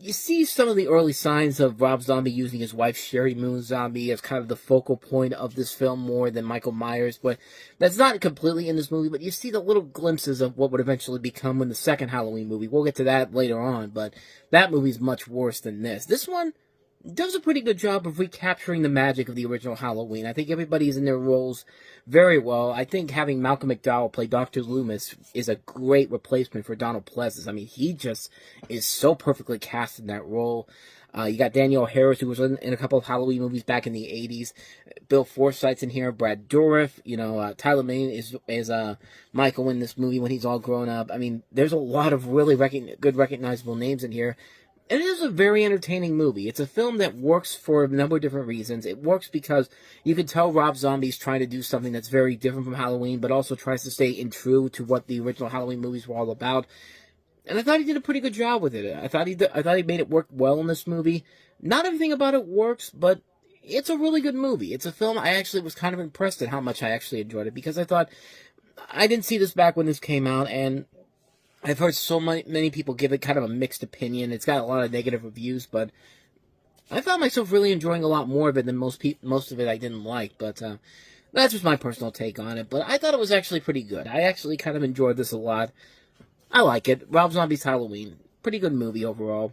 you see some of the early signs of Rob Zombie using his wife Sherry Moon Zombie as kind of the focal point of this film more than Michael Myers, but that's not completely in this movie, but you see the little glimpses of what would eventually become in the second Halloween movie. We'll get to that later on, but that movie's much worse than this. This one does a pretty good job of recapturing the magic of the original Halloween. I think everybody's in their roles very well. I think having Malcolm McDowell play Dr. Loomis is a great replacement for Donald Pleasence. I mean, he just is so perfectly cast in that role. You got Danielle Harris, who was in a couple of Halloween movies back in the 80s. Bill Forsythe's in here. Brad Dourif. Tyler Mane is Michael in this movie when he's all grown up. I mean, there's a lot of really good recognizable names in here. It is a very entertaining movie. It's a film that works for a number of different reasons. It works because you can tell Rob Zombie's trying to do something that's very different from Halloween, but also tries to stay true to what the original Halloween movies were all about. And I thought he did a pretty good job with it. I thought he made it work well in this movie. Not everything about it works, but it's a really good movie. It's a film I actually was kind of impressed at how much I actually enjoyed it, because I thought I didn't see this back when this came out, and I've heard so many people give it kind of a mixed opinion. It's got a lot of negative reviews, but I found myself really enjoying a lot more of it than most of it I didn't like. But that's just my personal take on it. But I thought it was actually pretty good. I actually kind of enjoyed this a lot. I like it. Rob Zombie's Halloween. Pretty good movie overall.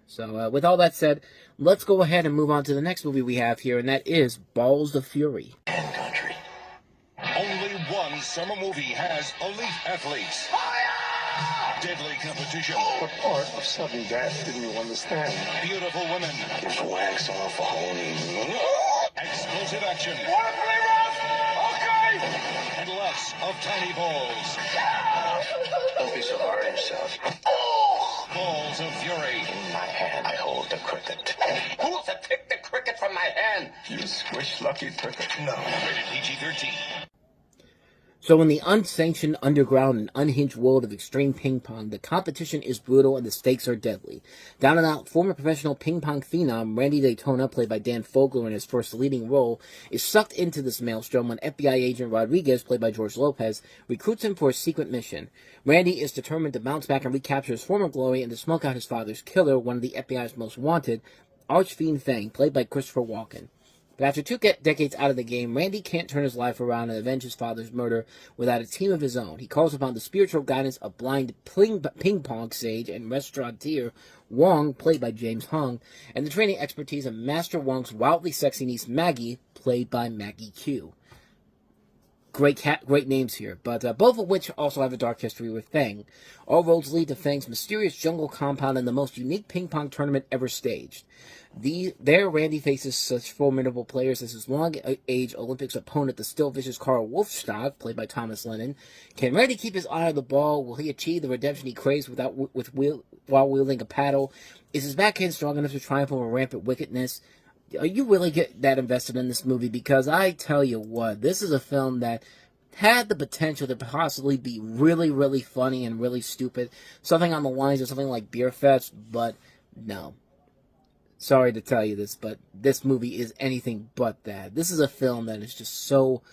So with all that said, let's go ahead and move on to the next movie we have here, and that is Balls of Fury.
Country. Only one summer movie has elite athletes. Deadly competition.
What part of sudden death didn't you understand?
Beautiful women.
Just wax off a honey.
Explosive action.
Wanna play rough? Okay!
And lots of tiny balls.
Don't be so hard on yourself.
Balls of Fury.
In my hand, I hold the cricket.
Who's to take the cricket from my hand?
You squish lucky cricket. No.
Rated PG-13.
So in the unsanctioned, underground, and unhinged world of extreme ping pong, the competition is brutal and the stakes are deadly. Down and out, former professional ping pong phenom Randy Daytona, played by Dan Fogler in his first leading role, is sucked into this maelstrom when FBI agent Rodriguez, played by George Lopez, recruits him for a secret mission. Randy is determined to bounce back and recapture his former glory and to smoke out his father's killer, one of the FBI's most wanted, Archfiend Fang, played by Christopher Walken. But after 2 decades out of the game, Randy can't turn his life around and avenge his father's murder without a team of his own. He calls upon the spiritual guidance of blind ping pong sage and restaurateur Wong, played by James Hong, and the training expertise of Master Wong's wildly sexy niece Maggie, played by Maggie Q. Great names here, but both of which also have a dark history with Fang. All roads lead to Fang's mysterious jungle compound and the most unique ping pong tournament ever staged. There, Randy faces such formidable players as his long-age Olympics opponent, the still vicious Carl Wolfstad, played by Thomas Lennon. Can Randy keep his eye on the ball? Will he achieve the redemption he craves while wielding a paddle? Is his backhand strong enough to triumph over rampant wickedness? Are you really get that invested in this movie? Because I tell you what, this is a film that had the potential to possibly be really, really funny and really stupid. Something on the lines of something like Beer Fest, but no. Sorry to tell you this, but this movie is anything but that. This is a film that is just so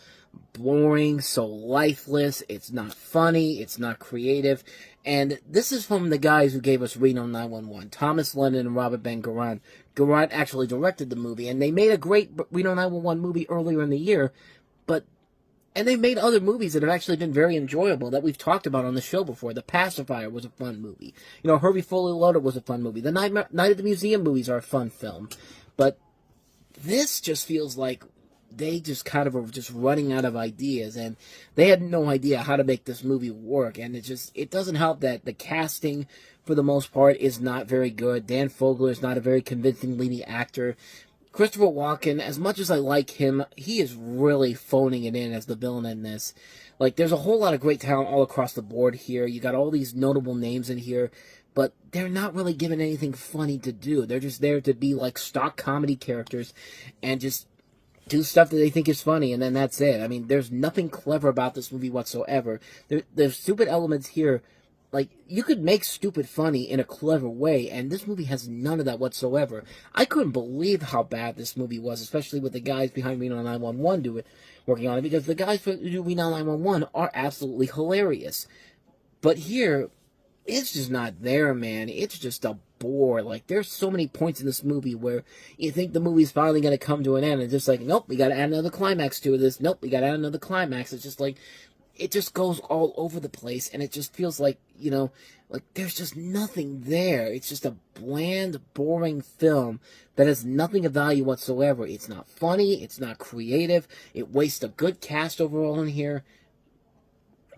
boring, so lifeless. It's not funny. It's not creative. And this is from the guys who gave us Reno 911, Thomas Lennon and Robert Ben Garant. Garant actually directed the movie, and they made a great Reno 911 movie earlier in the year, and they've made other movies that have actually been very enjoyable that we've talked about on the show before. The Pacifier was a fun movie. You know, Herbie Fully Loaded was a fun movie. The Night at the Museum movies are a fun film. But this just feels like they just kind of are just running out of ideas, and they had no idea how to make this movie work. And it doesn't help that the casting, for the most part, is not very good. Dan Fogler is not a very convincing leading actor. Christopher Walken, as much as I like him, he is really phoning it in as the villain in this. Like, there's a whole lot of great talent all across the board here. You got all these notable names in here, but they're not really given anything funny to do. They're just there to be like stock comedy characters and just do stuff that they think is funny, and then that's it. I mean, there's nothing clever about this movie whatsoever. There's stupid elements here. Like, you could make stupid funny in a clever way, and this movie has none of that whatsoever. I couldn't believe how bad this movie was, especially with the guys behind Reno 911 working on it, because the guys who do Reno 911 are absolutely hilarious. But here, it's just not there, man. It's just a bore. Like, there's so many points in this movie where you think the movie's finally going to come to an end, and just like, nope, we got to add another climax to this. Nope, we got to add another climax. It's just like, it just goes all over the place, and it just feels like, you know, like there's just nothing there. It's just a bland, boring film that has nothing of value whatsoever. It's not funny. It's not creative. It wastes a good cast overall in here.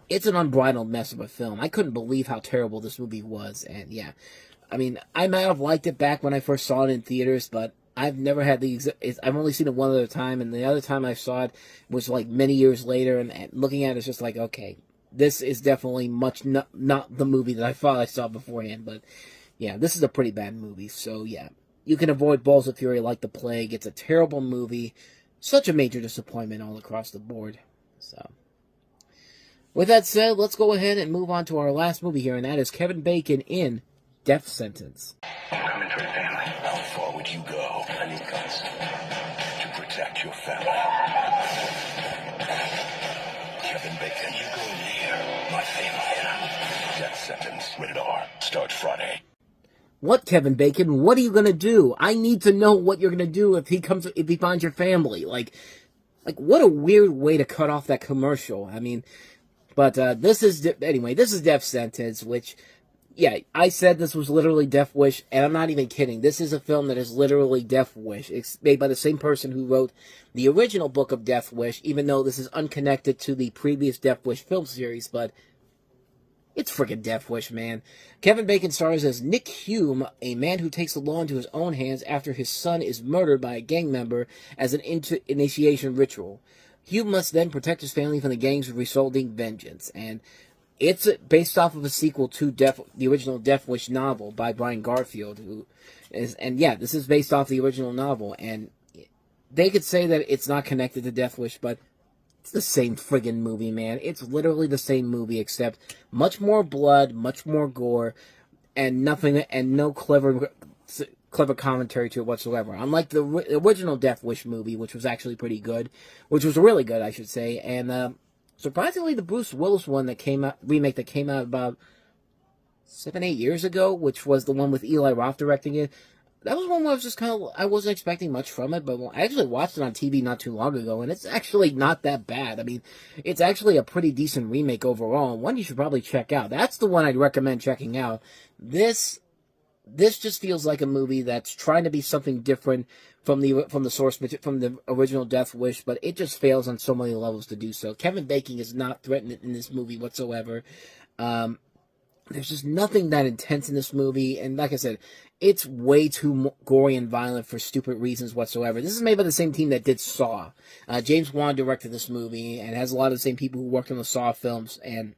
It's an unbridled mess of a film. I couldn't believe how terrible this movie was, and yeah. I mean, I might have liked it back when I first saw it in theaters, but I've never had I've only seen it one other time, and the other time I saw it was like many years later, and looking at it, it's just like, okay, this is definitely not the movie that I thought I saw beforehand, but yeah, this is a pretty bad movie, so yeah. You can avoid Balls of Fury like the plague. It's a terrible movie. Such a major disappointment all across the board. So, with that said, let's go ahead and move on to our last movie here, and that is Kevin Bacon in Death Sentence.
I'm coming for your family. How far would you go? I need guns. To protect your family. Kevin Bacon, you go near my family. Death Sentence, rated R, starts Friday.
What, Kevin Bacon? What are you gonna do? I need to know what you're gonna do if he finds your family. Like, what a weird way to cut off that commercial. I mean, but this is Death Sentence, which, yeah, I said this was literally Death Wish, and I'm not even kidding. This is a film that is literally Death Wish. It's made by the same person who wrote the original book of Death Wish, even though this is unconnected to the previous Death Wish film series, but it's freaking Death Wish, man. Kevin Bacon stars as Nick Hume, a man who takes the law into his own hands after his son is murdered by a gang member as an initiation ritual. Hume must then protect his family from the gang's resulting vengeance, and it's based off of a sequel to the original Death Wish novel by Brian Garfield, this is based off the original novel, and they could say that it's not connected to Death Wish, but it's the same friggin' movie, man. It's literally the same movie, except much more blood, much more gore, and no clever commentary to it whatsoever. Unlike the original Death Wish movie, which was actually pretty good, which was really good, I should say, and surprisingly, the Bruce Willis remake that came out about 7-8 years ago, which was the one with Eli Roth directing it, that was one where I was just I wasn't expecting much from it, but I actually watched it on TV not too long ago, and it's actually not that bad. I mean, it's actually a pretty decent remake overall, and one you should probably check out. That's the one I'd recommend checking out. This just feels like a movie that's trying to be something different from the original Death Wish, but it just fails on so many levels to do so. Kevin Bacon is not threatened in this movie whatsoever. There's just nothing that intense in this movie, and like I said, it's way too gory and violent for stupid reasons whatsoever. This is made by the same team that did Saw. James Wan directed this movie, and has a lot of the same people who worked on the Saw films, and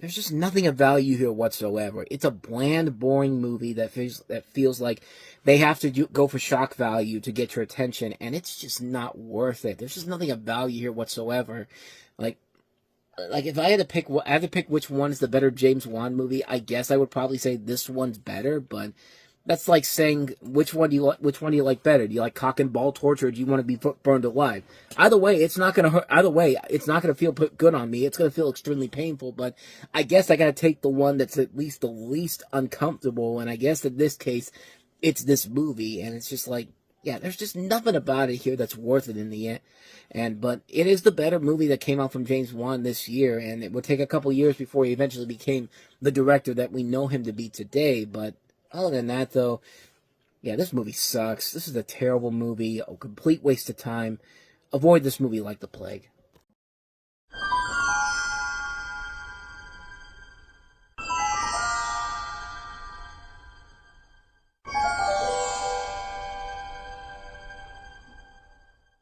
there's just nothing of value here whatsoever. It's a bland, boring movie that feels like they have to go for shock value to get your attention, and it's just not worth it. There's just nothing of value here whatsoever. Like if I had to pick which one is the better James Wan movie, I guess I would probably say this one's better, but That's like saying which one do you like better? Do you like cock and ball torture, or do you want to be burned alive? Either way, it's not gonna hurt. Either way, it's not gonna feel good on me. It's gonna feel extremely painful. But I guess I gotta take the one that's at least the least uncomfortable. And I guess in this case, it's this movie, and it's just like, yeah, there's just nothing about it here that's worth it in the end. But it is the better movie that came out from James Wan this year, and it would take a couple years before he eventually became the director that we know him to be today. But other than that, though, yeah, this movie sucks. This is a terrible movie, a complete waste of time. Avoid this movie like the plague.